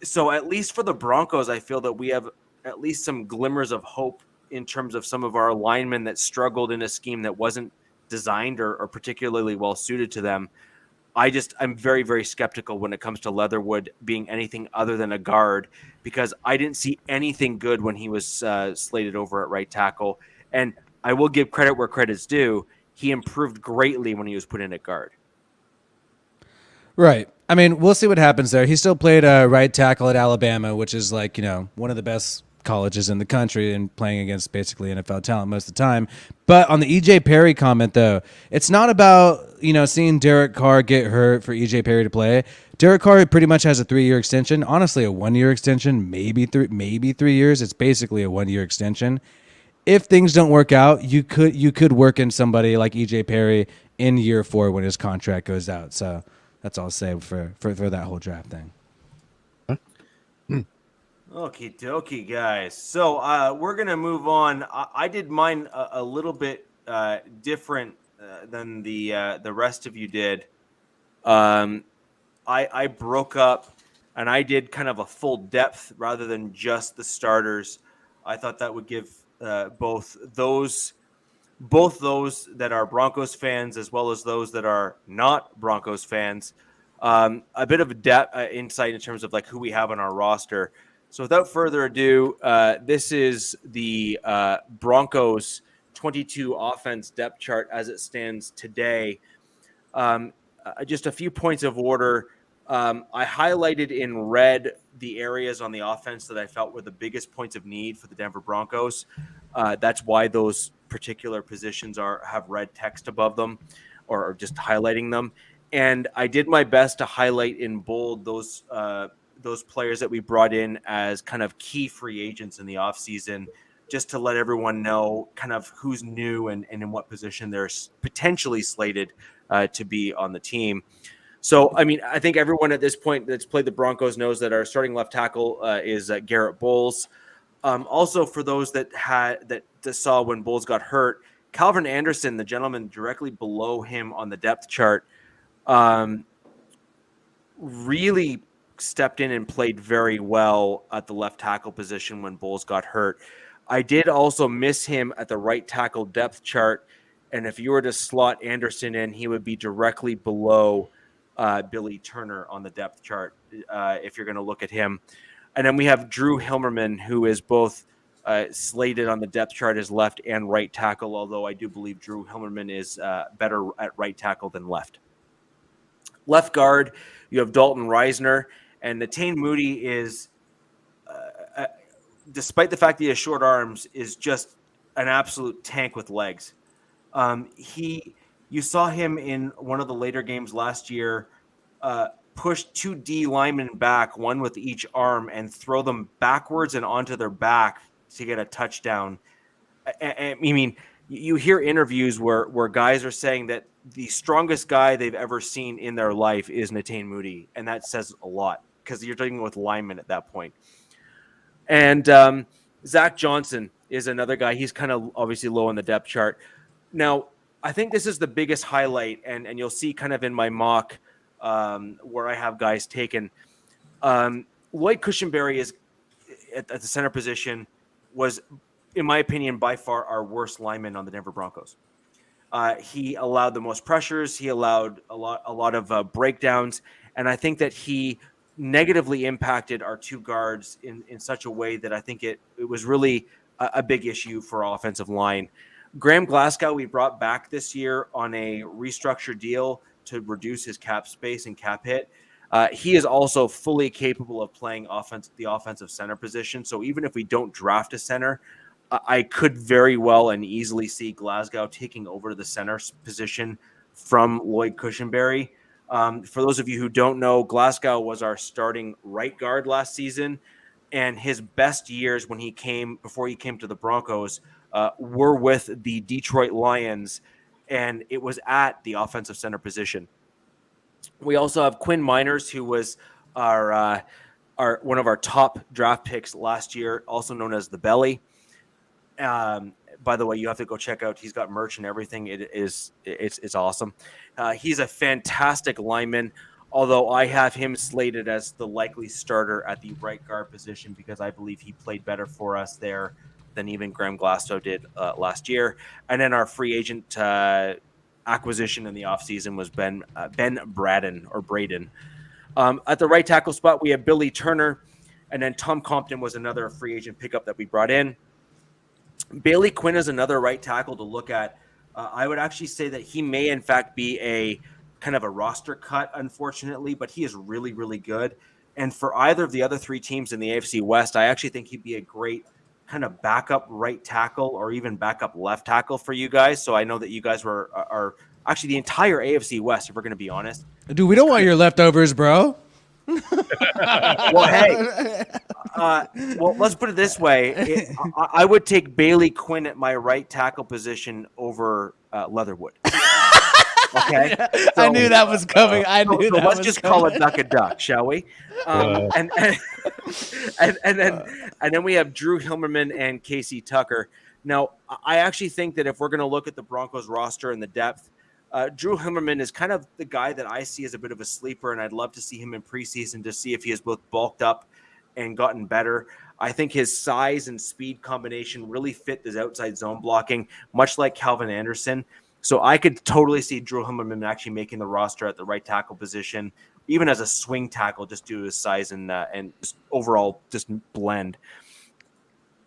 So at least for the Broncos, I feel that we have at least some glimmers of hope in terms of some of our linemen that struggled in a scheme that wasn't designed or particularly well suited to them. I'm very, very skeptical when it comes to Leatherwood being anything other than a guard, because I didn't see anything good when he was slated over at right tackle. And I will give credit where credit's due. He improved greatly when he was put in at guard. Right. I mean, we'll see what happens there. He still played right tackle at Alabama, which is one of the best colleges in the country and playing against basically NFL talent most of the time. But on the E.J. Perry comment, though, it's not about, seeing Derek Carr get hurt for E.J. Perry to play. Derek Carr pretty much has a 3-year extension, honestly a 1-year extension, maybe 3 years. It's basically a 1-year extension. If things don't work out, you could work in somebody like E.J. Perry in year 4 when his contract goes out. So that's all I'll say for that whole draft thing. Okie dokie, guys. So we're going to move on. I did mine a little bit different than the rest of you did. I broke up and I did kind of a full depth rather than just the starters. I thought that would give both those that are Broncos fans as well as those that are not Broncos fans a bit of a depth insight in terms of like who we have on our roster. So without further ado, this is the Broncos 22 offense depth chart as it stands today. Just a few points of order. I highlighted in red the areas on the offense that I felt were the biggest points of need for the Denver Broncos. That's why those particular positions have red text above them or just highlighting them. And I did my best to highlight in bold those players that we brought in as kind of key free agents in the offseason, just to let everyone know kind of who's new and in what position they're potentially slated to be on the team. So, I mean, I think everyone at this point that's played the Broncos knows that our starting left tackle is Garrett Bowles. Also, for those that saw when Bowles got hurt, Calvin Anderson, the gentleman directly below him on the depth chart, really stepped in and played very well at the left tackle position when Bowles got hurt. I did also miss him at the right tackle depth chart, and if you were to slot Anderson in, he would be directly below Billy Turner on the depth chart if you're going to look at him. And then we have Drew Hilmerman, who is both slated on the depth chart as left and right tackle, although I do believe Drew Hilmerman is better at right tackle than left. Left guard, you have Dalton Reisner, and Netane Moody is, despite the fact that he has short arms, is just an absolute tank with legs. You saw him in one of the later games last year push two D linemen back, one with each arm, and throw them backwards and onto their back to get a touchdown. I mean, you hear interviews where guys are saying that the strongest guy they've ever seen in their life is Netane Moody, and that says a lot because you're dealing with linemen at that point. And Zach Johnson is another guy. He's kind of obviously low on the depth chart. Now, I think this is the biggest highlight, and you'll see kind of in my mock where I have guys taken. Lloyd Cushenberry is at the center position was, in my opinion, by far our worst lineman on the Denver Broncos. He allowed the most pressures. He allowed a lot of breakdowns, and I think that he negatively impacted our two guards in such a way that I think it was really a big issue for our offensive line. Graham Glasgow we brought back this year on a restructured deal to reduce his cap space and cap hit. He is also fully capable of playing the offensive center position. So even if we don't draft a center, I could very well and easily see Glasgow taking over the center position from Lloyd Cushenberry. For those of you who don't know, Glasgow was our starting right guard last season, and his best years before he came to the Broncos were with the Detroit Lions, and it was at the offensive center position. We also have Quinn Miners, who was our one of our top draft picks last year, also known as the Belly. By the way, you have to go check out. He's got merch and everything. It's awesome. He's a fantastic lineman, although I have him slated as the likely starter at the right guard position because I believe he played better for us there than even Graham Glasgow did last year. And then our free agent acquisition in the offseason was Ben Braden. At the right tackle spot, we have Billy Turner, and then Tom Compton was another free agent pickup that we brought in. Bailey Quinn is another right tackle to look at. I would actually say that he may, in fact, be a kind of a roster cut, unfortunately, but he is really, really good. And for either of the other three teams in the AFC West, I actually think he'd be a great kind of backup right tackle or even backup left tackle for you guys. So I know that you guys are actually the entire AFC West, if we're going to be honest. Dude, we don't want your leftovers, bro. Well, hey, let's put it this way. I would take Bailey Quinn at my right tackle position over Leatherwood. Okay, I knew that was coming. Let's just call it duck a duck, shall we? And then we have Drew Hilmerman and Casey Tucker. Now, I actually think that if we're going to look at the Broncos roster and the depth, Drew Himmerman is kind of the guy that I see as a bit of a sleeper, and I'd love to see him in preseason to see if he has both bulked up and gotten better. I think his size and speed combination really fit this outside zone blocking, much like Calvin Anderson. So I could totally see Drew Himmerman actually making the roster at the right tackle position, even as a swing tackle, just due to his size and just overall just blend.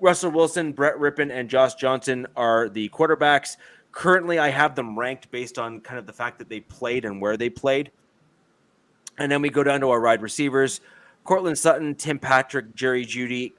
Russell Wilson, Brett Rippon, and Josh Johnson are the quarterbacks. Currently, I have them ranked based on kind of the fact that they played and where they played. And then we go down to our wide receivers. Cortland Sutton, Tim Patrick, Jerry Jeudy,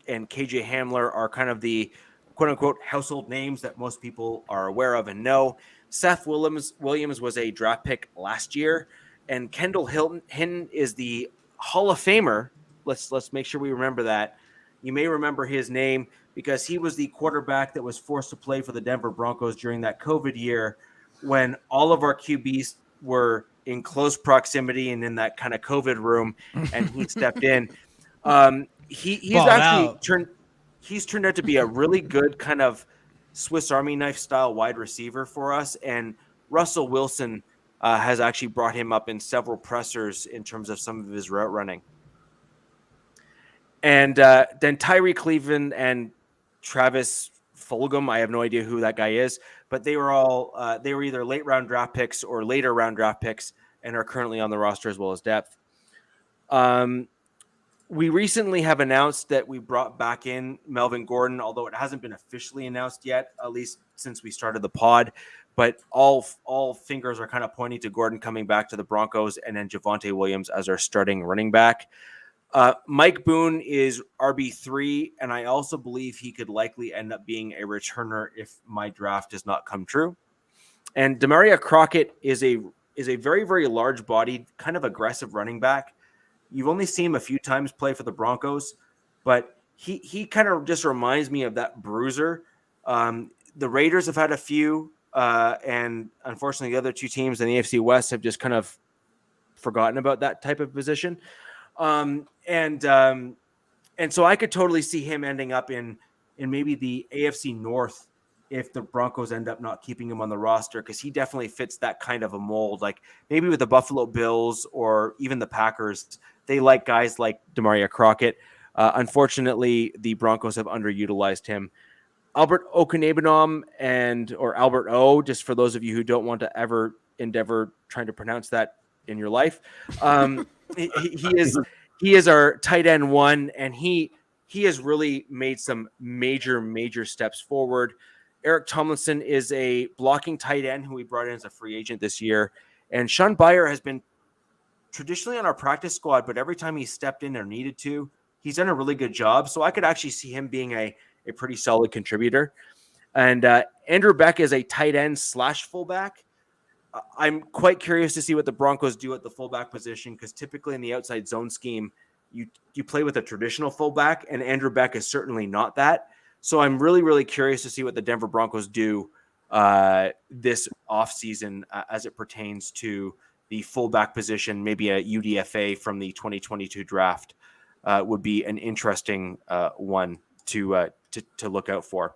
and KJ Hamler are kind of the quote-unquote household names that most people are aware of and know. Seth Williams was a draft pick last year, and Kendall Hinton is the Hall of Famer. Let's make sure we remember that. You may remember his name because he was the quarterback that was forced to play for the Denver Broncos during that COVID year when all of our QBs were in close proximity and in that kind of COVID room, and he stepped in. He's actually turned out to be a really good kind of Swiss Army knife style wide receiver for us. And Russell Wilson has actually brought him up in several pressers in terms of some of his route running. And then Tyree Cleveland and Travis Fulgham, I have no idea who that guy is, but they were either late round draft picks or later round draft picks and are currently on the roster as well as depth. We recently have announced that we brought back in Melvin Gordon, although it hasn't been officially announced yet, at least since we started the pod. But all fingers are kind of pointing to Gordon coming back to the Broncos and then Javonte Williams as our starting running back. Mike Boone is RB3, and I also believe he could likely end up being a returner if my draft does not come true. And Demaria Crockett is a very, very large-bodied, kind of aggressive running back. You've only seen him a few times play for the Broncos, but he kind of just reminds me of that bruiser. The Raiders have had a few, and unfortunately the other two teams in the AFC West have just kind of forgotten about that type of position. And so I could totally see him ending up in maybe the AFC North if the Broncos end up not keeping him on the roster, because he definitely fits that kind of a mold. Like maybe with the Buffalo Bills or even the Packers, they like guys like Demaria Crockett. Unfortunately, the Broncos have underutilized him. Albert Okunebunam or Albert O, just for those of you who don't want to ever endeavor trying to pronounce that in your life. He is our tight end one, and he has really made some major steps forward. Eric Tomlinson is a blocking tight end who we brought in as a free agent this year. And Sean Byer has been traditionally on our practice squad, but every time he stepped in or needed to, he's done a really good job. So I could actually see him being a pretty solid contributor. And Andrew Beck is a tight end / fullback. I'm quite curious to see what the Broncos do at the fullback position, because typically in the outside zone scheme, you play with a traditional fullback, and Andrew Beck is certainly not that. So I'm really, really curious to see what the Denver Broncos do this offseason as it pertains to the fullback position. Maybe a UDFA from the 2022 draft would be an interesting one to look out for.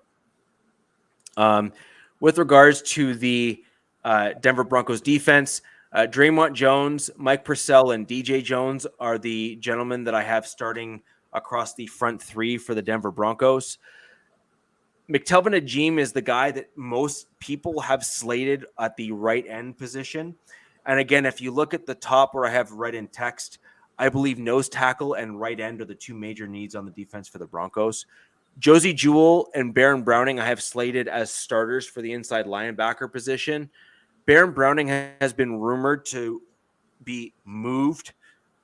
With regards to the Denver Broncos defense, Draymond Jones, Mike Purcell, and DJ Jones are the gentlemen that I have starting across the front three for the Denver Broncos. McTelvin Ajim is the guy that most people have slated at the right end position. And again, if you look at the top where I have right in text, I believe nose tackle and right end are the two major needs on the defense for the Broncos. Josie Jewell and Baron Browning I have slated as starters for the inside linebacker position. Baron Browning has been rumored to be moved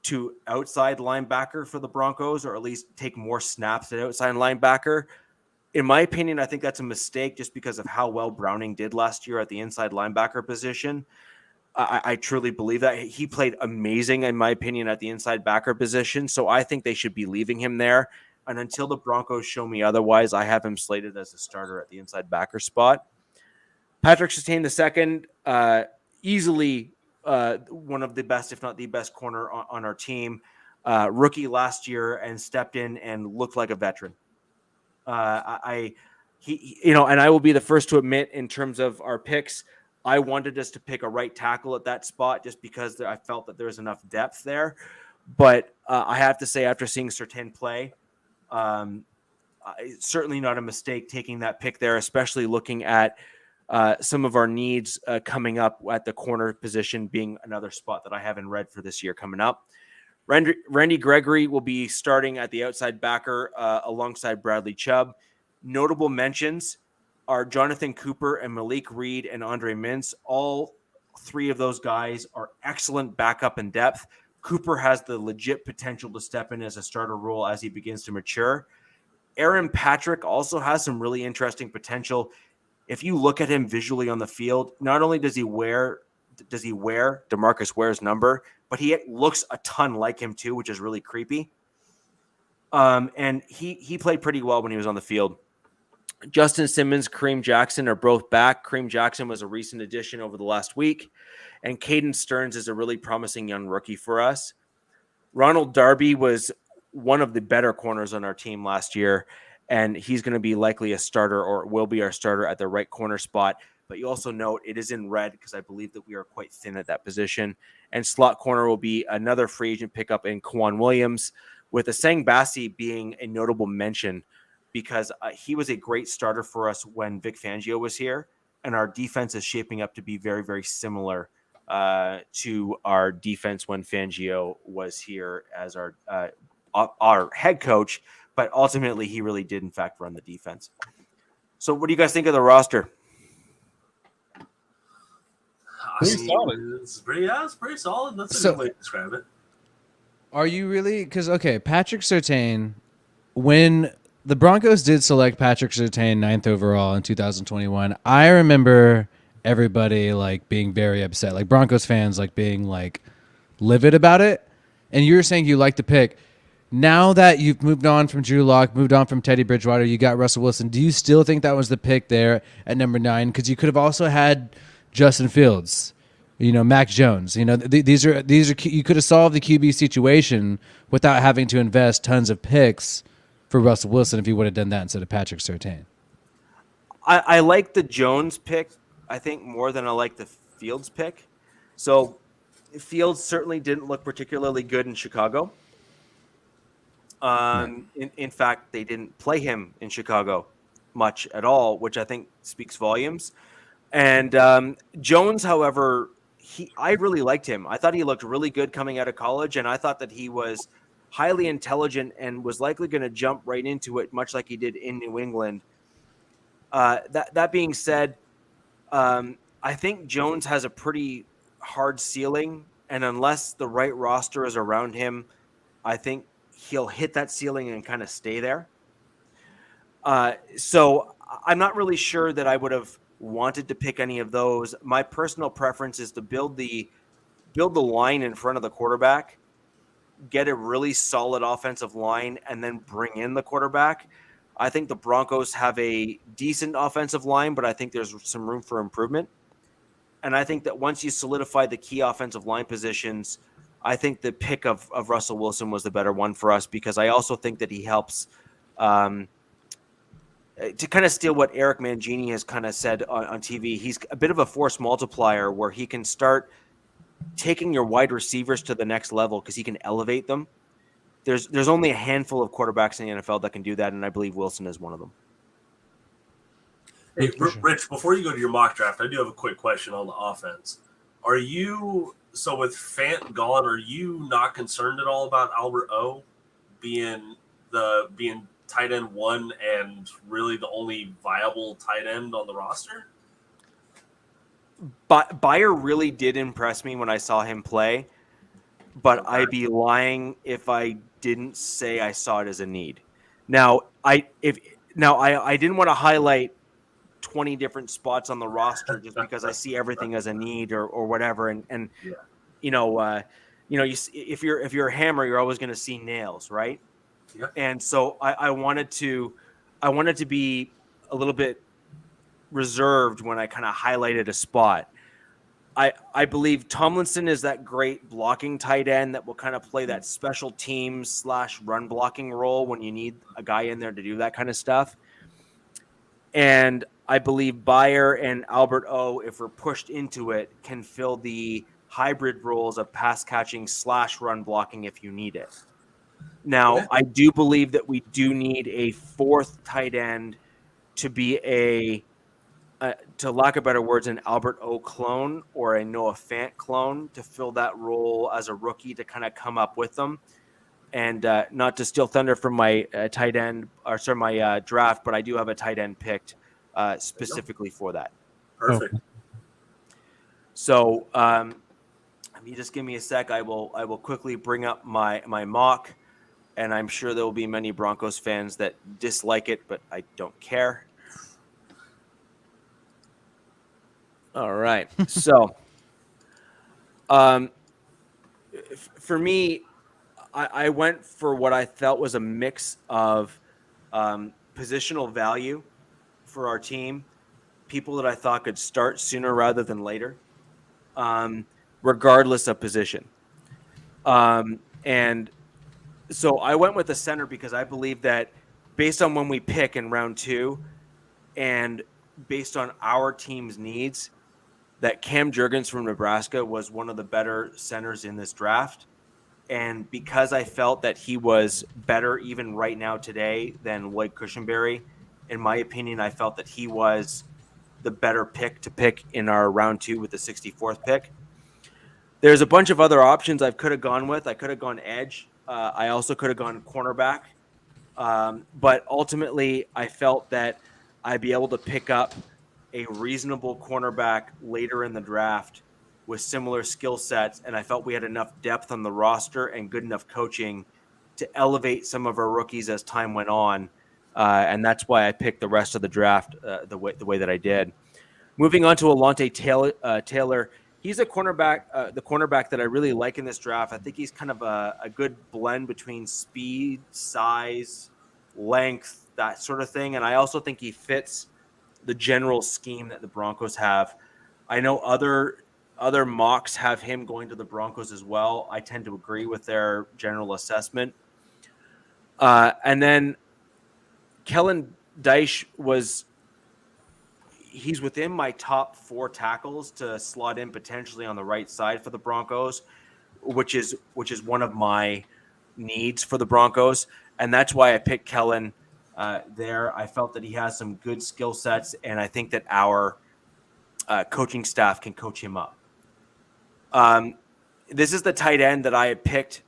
to outside linebacker for the Broncos, or at least take more snaps at outside linebacker. In my opinion, I think that's a mistake just because of how well Browning did last year at the inside linebacker position. I truly believe that. He played amazing, in my opinion, at the inside backer position, so I think they should be leaving him there. And until the Broncos show me otherwise, I have him slated as a starter at the inside backer spot. Patrick Surtain II, easily one of the best, if not the best corner on our team. Rookie last year and stepped in and looked like a veteran. And I will be the first to admit, in terms of our picks, I wanted us to pick a right tackle at that spot just because I felt that there's enough depth there. But I have to say, after seeing Surtain play, certainly not a mistake taking that pick there, especially looking at some of our needs coming up at the corner position being another spot that I have in red for this year coming up. Randy Gregory will be starting at the outside backer alongside Bradley Chubb. Notable mentions are Jonathan Cooper and Malik Reed and Andre Mintz. All three of those guys are excellent backup in depth. Cooper has the legit potential to step in as a starter role as he begins to mature. Aaron Patrick also has some really interesting potential. If you look at him visually on the field, not only does he wear DeMarcus Ware's number, but he looks a ton like him too, which is really creepy. And he played pretty well when he was on the field. Justin Simmons, Kareem Jackson are both back. Kareem Jackson was a recent addition over the last week, and Caden Stearns is a really promising young rookie for us. Ronald Darby was one of the better corners on our team last year, and he's going to be likely a starter or will be our starter at the right corner spot. But you also note it is in red because I believe that we are quite thin at that position. And slot corner will be another free agent pickup in Kwan Williams, with Asang Bassi being a notable mention because he was a great starter for us when Vic Fangio was here, and our defense is shaping up to be very, very similar to our defense when Fangio was here as our head coach, but ultimately he really did in fact run the defense. So what do you guys think of the roster? Pretty solid. It's pretty solid. That's a good way to describe it. Are you really? Because, okay, Patrick Surtain, when the Broncos did select Patrick Surtain 9th overall in 2021, I remember everybody like being very upset, like Broncos fans like being like livid about it. And you were saying you liked the pick. Now that you've moved on from Drew Lock, moved on from Teddy Bridgewater, you got Russell Wilson. Do you still think that was the pick there at number 9? Because you could have also had Justin Fields, Mac Jones. These are you could have solved the QB situation without having to invest tons of picks for Russell Wilson if you would have done that instead of Patrick Surtain. I like the Jones pick, I think, more than I like the Fields pick. So Fields certainly didn't look particularly good in Chicago. In fact, they didn't play him in Chicago much at all, which I think speaks volumes. And Jones, however, I really liked him. I thought he looked really good coming out of college, and I thought that he was highly intelligent and was likely going to jump right into it, much like he did in New England. That being said, I think Jones has a pretty hard ceiling, and unless the right roster is around him, I think he'll hit that ceiling and kind of stay there. So I'm not really sure that I would have wanted to pick any of those. My personal preference is to build the line in front of the quarterback, get a really solid offensive line, and then bring in the quarterback. I think the Broncos have a decent offensive line, but I think there's some room for improvement. And I think that once you solidify the key offensive line positions, I think the pick of Russell Wilson was the better one for us, because I also think that he helps to kind of steal what Eric Mangini has kind of said on TV. He's a bit of a force multiplier where he can start taking your wide receivers to the next level because he can elevate them. There's only a handful of quarterbacks in the NFL that can do that, and I believe Wilson is one of them. Hey, Rich, before you go to your mock draft, I do have a quick question on the offense. Are you – so with Fant gone, are you not concerned at all about Albert O being tight end 1 and really the only viable tight end on the roster? But Bayer really did impress me when I saw him play, but okay. I'd be lying if I didn't say I saw it as a need. Now, I didn't want to highlight 20 different spots on the roster just because I see everything as a need or whatever. And yeah. If you're a hammer, you're always going to see nails, right? Yeah. And so I wanted to be a little bit reserved when I kind of highlighted a spot. I believe Tomlinson is that great blocking tight end that will kind of play that special teams / run blocking role when you need a guy in there to do that kind of stuff. And I believe Bayer and Albert O, if we're pushed into it, can fill the hybrid roles of pass catching / run blocking if you need it. Now, I do believe that we do need a fourth tight end to be to lack of better words, an Albert O clone or a Noah Fant clone to fill that role as a rookie to kind of come up with them. And not to steal thunder from my tight end, or sorry, my draft, but I do have a tight end picked specifically for that. Perfect. So let me just give me a sec. I will quickly bring up my mock, and I'm sure there will be many Broncos fans that dislike it, but I don't care. All right. So, for me, I went for what I felt was a mix of positional value for our team, people that I thought could start sooner rather than later, regardless of position. And so I went with the center because I believe that based on when we pick in round 2 and based on our team's needs, that Cam Jurgens from Nebraska was one of the better centers in this draft. And because I felt that he was better even right now today than Lloyd Cushenberry, in my opinion, I felt that he was the better pick to pick in our round 2 with the 64th pick. There's a bunch of other options I could have gone with. I could have gone edge. I also could have gone cornerback. But ultimately, I felt that I'd be able to pick up a reasonable cornerback later in the draft with similar skill sets, and I felt we had enough depth on the roster and good enough coaching to elevate some of our rookies as time went on, and that's why I picked the rest of the draft the way that I did. Moving on to Alontae Taylor, he's a cornerback, the cornerback that I really like in this draft. I think he's kind of a good blend between speed, size, length, that sort of thing, and I also think he fits the general scheme that the Broncos have. I know other mocks have him going to the Broncos as well. I tend to agree with their general assessment. And then Kellen Deich he's within my top 4 tackles to slot in potentially on the right side for the Broncos, which is one of my needs for the Broncos. And that's why I picked Kellen there. I felt that he has some good skill sets, and I think that our coaching staff can coach him up. This is the tight end that I had picked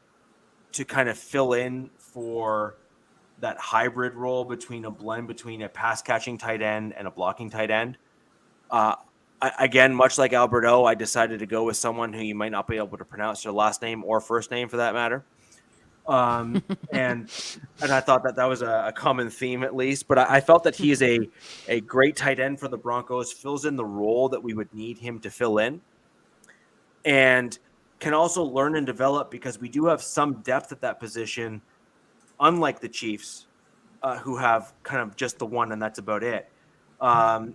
to kind of fill in for that hybrid role between a blend between a pass catching tight end and a blocking tight end. Again, much like Alberto, I decided to go with someone who you might not be able to pronounce their last name or first name for that matter. And I thought that was a common theme at least, but I felt that he is a great tight end for the Broncos, fills in the role that we would need him to fill in, and can also learn and develop because we do have some depth at that position, unlike the Chiefs, who have kind of just the one and that's about it.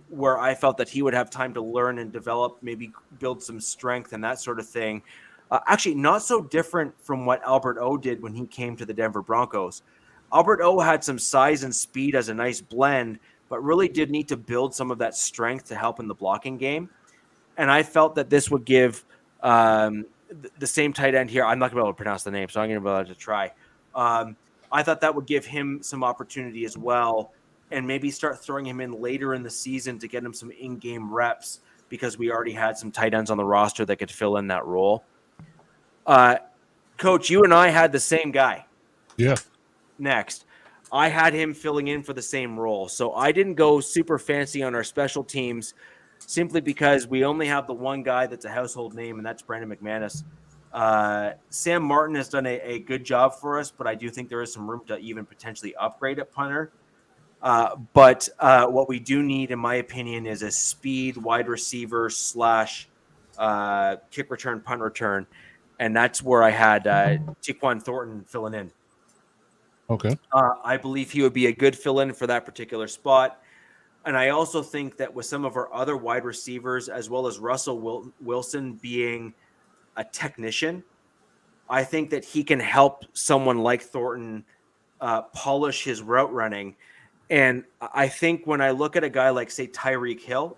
Where I felt that he would have time to learn and develop, maybe build some strength and that sort of thing. Actually, not so different from what Albert O did when he came to the Denver Broncos. Albert O had some size and speed as a nice blend, but really did need to build some of that strength to help in the blocking game. And I felt that this would give the same tight end here. I'm not going to be able to pronounce the name, so I'm going to be able to try. I thought that would give him some opportunity as well, and maybe start throwing him in later in the season to get him some in-game reps because we already had some tight ends on the roster that could fill in that role. Coach, you and I had the same guy. Yeah. Next, I had him filling in for the same role. So I didn't go super fancy on our special teams simply because we only have the one guy that's a household name, and that's Brandon McManus. Sam Martin has done a good job for us, but I do think there is some room to even potentially upgrade at punter. But what we do need, in my opinion, is a speed wide receiver / kick return, punt return. And that's where I had Tyquan Thornton filling in. Okay. I believe he would be a good fill-in for that particular spot. And I also think that with some of our other wide receivers, as well as Russell Wilson being a technician, I think that he can help someone like Thornton polish his route running And I think when I look at a guy like, say, Tyreek Hill,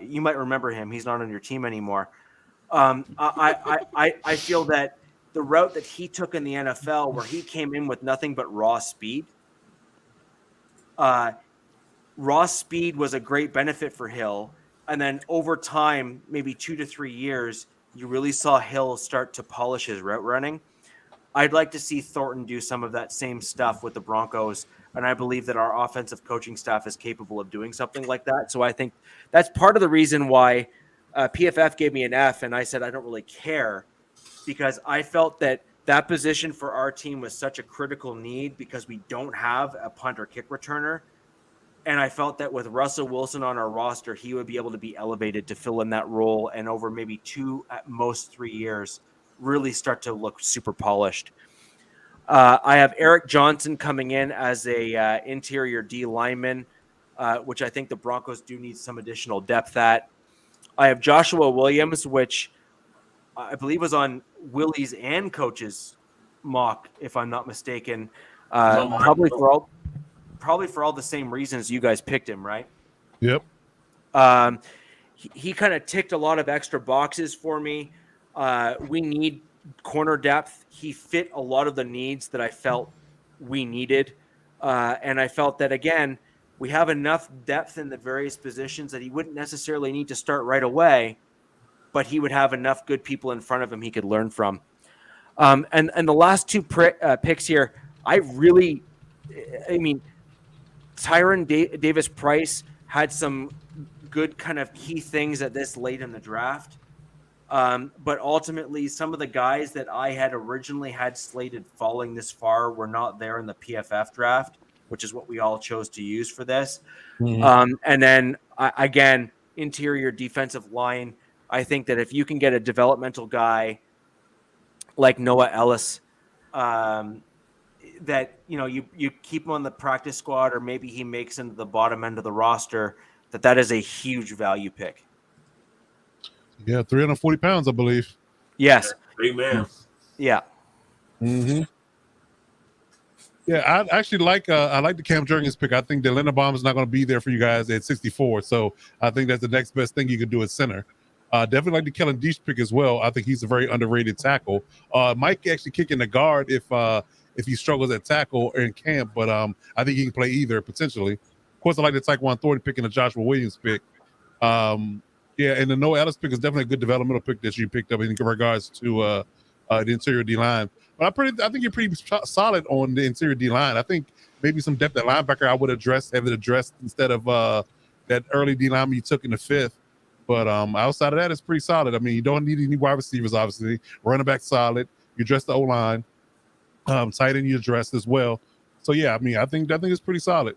you might remember him. He's not on your team anymore. I feel that the route that he took in the NFL, where he came in with nothing but raw speed, was a great benefit for Hill. And then over time, maybe 2 to 3 years, you really saw Hill start to polish his route running. I'd like to see Thornton do some of that same stuff with the Broncos, and I believe that our offensive coaching staff is capable of doing something like that. So I think that's part of the reason why PFF gave me an F, and I said I don't really care, because I felt that position for our team was such a critical need because we don't have a punt or kick returner. And I felt that with Russell Wilson on our roster, he would be able to be elevated to fill in that role, and over maybe 2, at most 3 years, really start to look super polished. I have Eric Johnson coming in as a interior D lineman, which I think the Broncos do need some additional depth at. I have Joshua Williams, which I believe was on Willie's and Coach's mock, if I'm not mistaken. Probably for all the same reasons you guys picked him, right? Yep. He kind of ticked a lot of extra boxes for me. We need corner depth. He fit a lot of the needs that I felt we needed. And I felt that, again, we have enough depth in the various positions that he wouldn't necessarily need to start right away, but he would have enough good people in front of him he could learn from. And the last 2 picks here, Tyron Davis Price had some good kind of key things at this late in the draft. But ultimately, some of the guys that I had originally had slated falling this far were not there in the PFF draft, which is what we all chose to use for this. Mm-hmm. And then, again, interior defensive line. I think that if you can get a developmental guy like Noah Ellis, that you keep him on the practice squad, or maybe he makes into the bottom end of the roster, that is a huge value pick. Yeah, 340 pounds, I believe. Yes. Big man. Yeah. Mm-hmm. Yeah, I actually like the Cam Jurgens pick. I think that Linderbaum is not going to be there for you guys at 64, so I think that's the next best thing you could do at center. Definitely like the Kellen Diesch pick as well. I think he's a very underrated tackle. Might actually kick in the guard if he struggles at tackle or in camp, but I think he can play either potentially. Of course, I like the Tyquan Thornton pick and the Joshua Williams pick. Yeah, and the Noah Ellis pick is definitely a good developmental pick that you picked up in regards to the interior D-line. But I think you're pretty solid on the interior D-line. I think maybe some depth at linebacker I would have it addressed instead of that early D-lineman you took in the 5th. But outside of that, it's pretty solid. I mean, you don't need any wide receivers, obviously. Running back solid. You address the O-line. Tight end you addressed as well. So, yeah, I mean, I think it's pretty solid.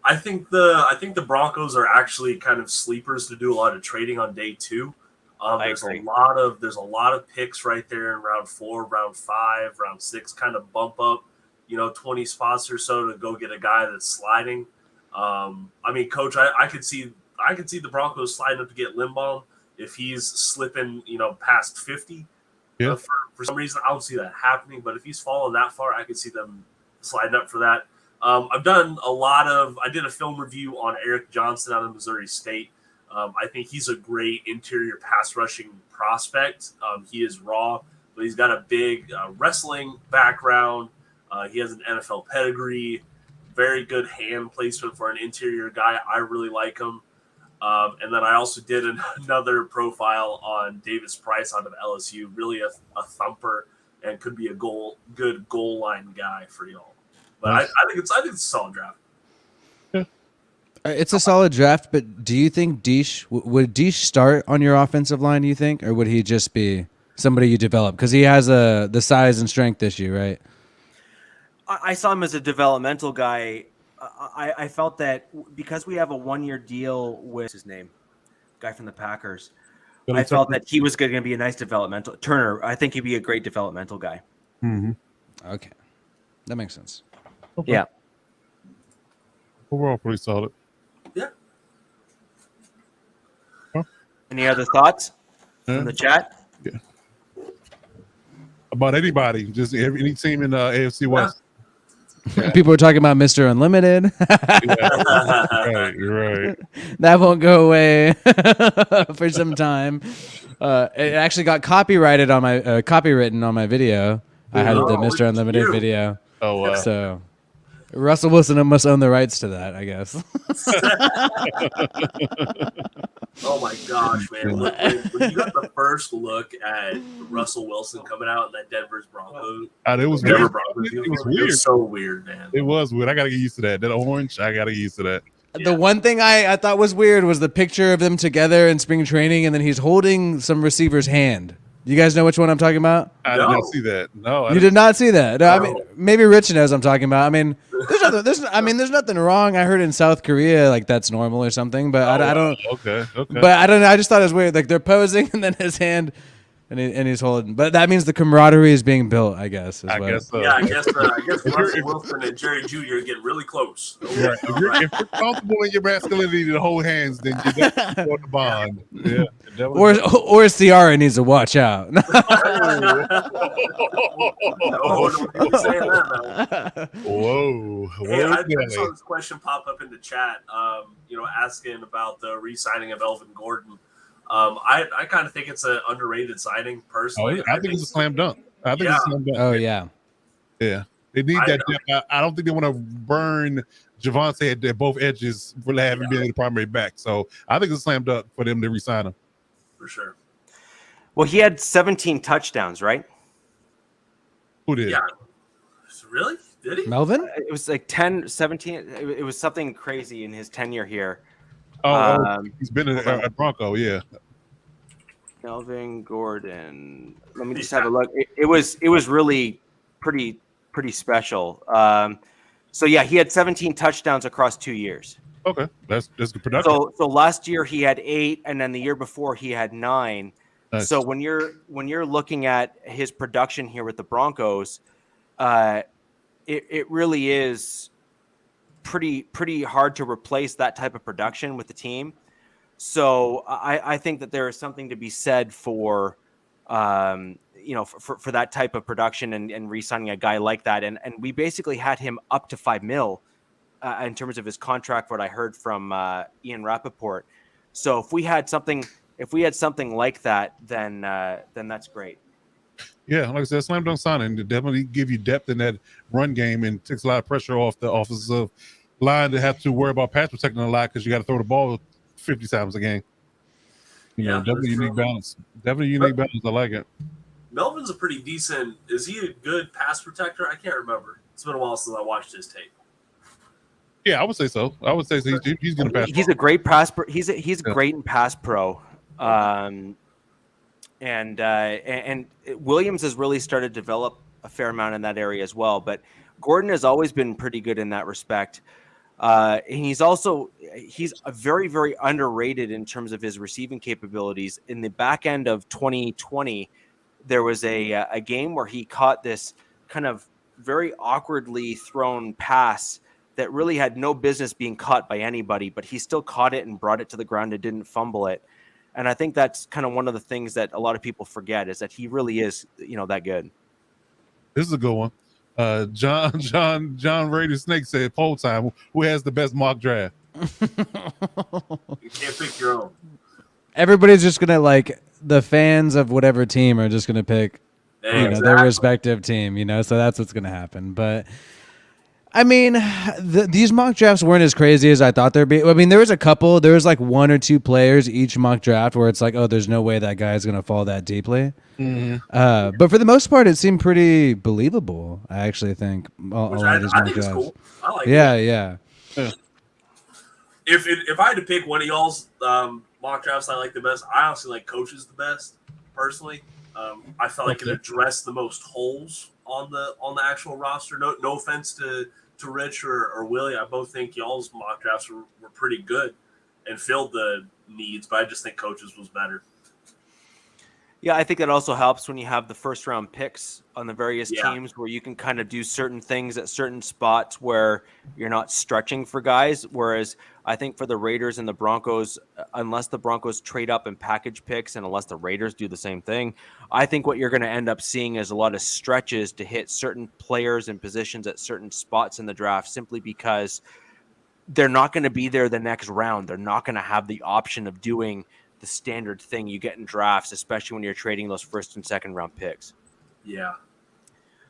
I think the Broncos are actually kind of sleepers to do a lot of trading on day 2. There's a lot of picks right there in round 4, round 5, round 6, kind of bump up, 20 spots or so to go get a guy that's sliding. Coach, I could see the Broncos sliding up to get Limbaugh if he's slipping, past 50. Yeah. For some reason, I don't see that happening. But if he's falling that far, I could see them sliding up for that. I did a film review on Eric Johnson out of Missouri State. I think he's a great interior pass rushing prospect. He is raw, but he's got a big wrestling background. He has an NFL pedigree, very good hand placement for an interior guy. I really like him. And then I also did another profile on Davis Price out of LSU, really a thumper and could be a good goal line guy for y'all. But I think it's a solid draft. It's a solid draft, but do you think would Diesch start on your offensive line, do you think? Or would he just be somebody you develop? Because he has the size and strength issue, right? I saw him as a developmental guy. I felt that because we have a 1-year deal with his name, guy from the Packers, I felt that he was going to be a nice developmental Turner. I think he'd be a great developmental guy. Mm-hmm. Okay, that makes sense. Okay. Yeah. Overall, pretty solid. Yeah. Huh? Any other thoughts from the chat? Yeah. About anybody, just any team in the AFC West. People are talking about Mr. Unlimited. Right. That won't go away for some time. It actually got copywritten on my video. I had the Mr. Unlimited video. Oh, wow. So Russell Wilson must own the rights to that, I guess. Oh my gosh, man! When you got the first look at Russell Wilson coming out in that Denver Broncos It was Denver weird. Broncos It was uniform, weird. it was so weird, man. It was weird. I got to get used to that. That orange, I got to get used to that. The one thing I thought was weird was the picture of them together in spring training, and then he's holding some receiver's hand. You guys know which one I'm talking about? I did not see that. No, You did not see that. No, I mean, maybe Rich knows I'm talking about. I mean, there's nothing wrong. I heard in South Korea like that's normal or something, but I don't. Okay. But I don't know. I just thought it was weird. Like they're posing, and then his hand, and he's holding. But that means the camaraderie is being built, I guess. I guess so. Yeah, I guess Russell Wilson and Jerry Jr. are getting really close. Right. If you're comfortable in your masculinity to hold hands, then you definitely want the bond. Yeah. Or Ciara needs to watch out. Whoa. Hey, I saw this question pop up in the chat, asking about the re-signing of Elvin Gordon. I kind of think it's an underrated signing, personally. I think it's a slam dunk. It's a slam dunk. Oh, yeah. Yeah. They need that depth. I don't think they want to burn Javonte at both edges for having been the primary back. So I think it's a slam dunk for them to re-sign him. For sure. Well, he had 17 touchdowns, right? Who did? Yeah. Really? Did he? Melvin? It was like 10, 17. It was something crazy in his tenure here. He's been a Bronco, yeah. Melvin Gordon. Let me just have a look. It was really pretty special. So yeah, he had 17 touchdowns across 2 years. Okay, that's good production. So last year he had 8, and then the year before he had 9. Nice. So when you're looking at his production here with the Broncos, it really is pretty hard to replace that type of production with the team. So I think that there is something to be said for for that type of production and re-signing a guy like that. And we basically had him up to $5 million in terms of his contract, what I heard from Ian Rappaport. So if we had something like that, then that's great. Yeah, like I said, slam dunk signing to definitely give you depth in that run game and takes a lot of pressure off the offensive line to have to worry about pass protecting a lot because you got to throw the ball 50 times a game. Definitely unique balance. Definitely unique balance. I like it. Melvin's a pretty decent. Is he a good pass protector? I can't remember. It's been a while since I watched his tape. Yeah, I would say so. He's going to pass. He's a great pass. He's great in pass pro. And Williams has really started to develop a fair amount in that area as well. But Gordon has always been pretty good in that respect. And he's very, very underrated in terms of his receiving capabilities. In the back end of 2020, there was a game where he caught this kind of very awkwardly thrown pass that really had no business being caught by anybody, but he still caught it and brought it to the ground and didn't fumble it. And I think that's kind of one of the things that a lot of people forget is that he really is, that good. This is a good one. John Raider Snake said, poll time. Who has the best mock draft? You can't pick your own. Everybody's just gonna the fans of whatever team are just gonna pick, their respective team. So that's what's gonna happen. But I mean, these mock drafts weren't as crazy as I thought they'd be. I mean, there was a couple. There was 1 or 2 players each mock draft where it's like, oh, there's no way that guy's gonna fall that deeply. Mm-hmm. But for the most part, it seemed pretty believable. I actually think a lot of these mock drafts. Cool. I like it. Yeah. If I had to pick one of y'all's mock drafts I like the best, I honestly like Coach's the best, personally. I felt like it addressed the most holes on the actual roster. No offense to Rich or Willie. I both think y'all's mock drafts were pretty good and filled the needs, but I just think Coach's was better. Yeah, I think that also helps when you have the first round picks on the various Yeah. teams where you can kind of do certain things at certain spots where you're not stretching for guys. Whereas I think for the Raiders and the Broncos, unless the Broncos trade up and package picks and unless the Raiders do the same thing, I think what you're going to end up seeing is a lot of stretches to hit certain players and positions at certain spots in the draft simply because they're not going to be there the next round. They're not going to have the option of doing the standard thing you get in drafts, especially when you're trading those first and second round picks. Yeah.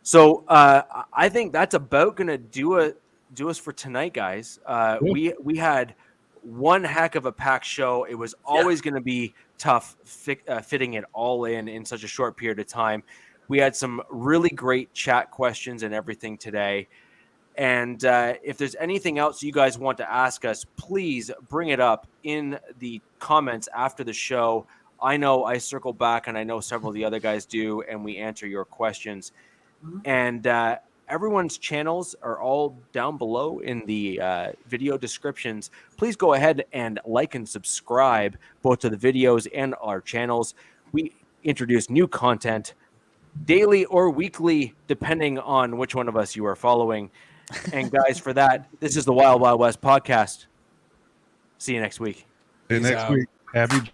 So I think that's about going to do us for tonight, guys. We had one heck of a packed show. It was always going to be tough fitting it all in such a short period of time. We had some really great chat questions and everything today. And if there's anything else you guys want to ask us, please bring it up in the comments after the show. I know I circle back, and I know several of the other guys do, and we answer your questions. And everyone's channels are all down below in the video descriptions. Please go ahead and like and subscribe both to the videos and our channels. We introduce new content daily or weekly, depending on which one of us you are following. And guys, for that, this is the Wild Wild West podcast. See you next week. And next week, happy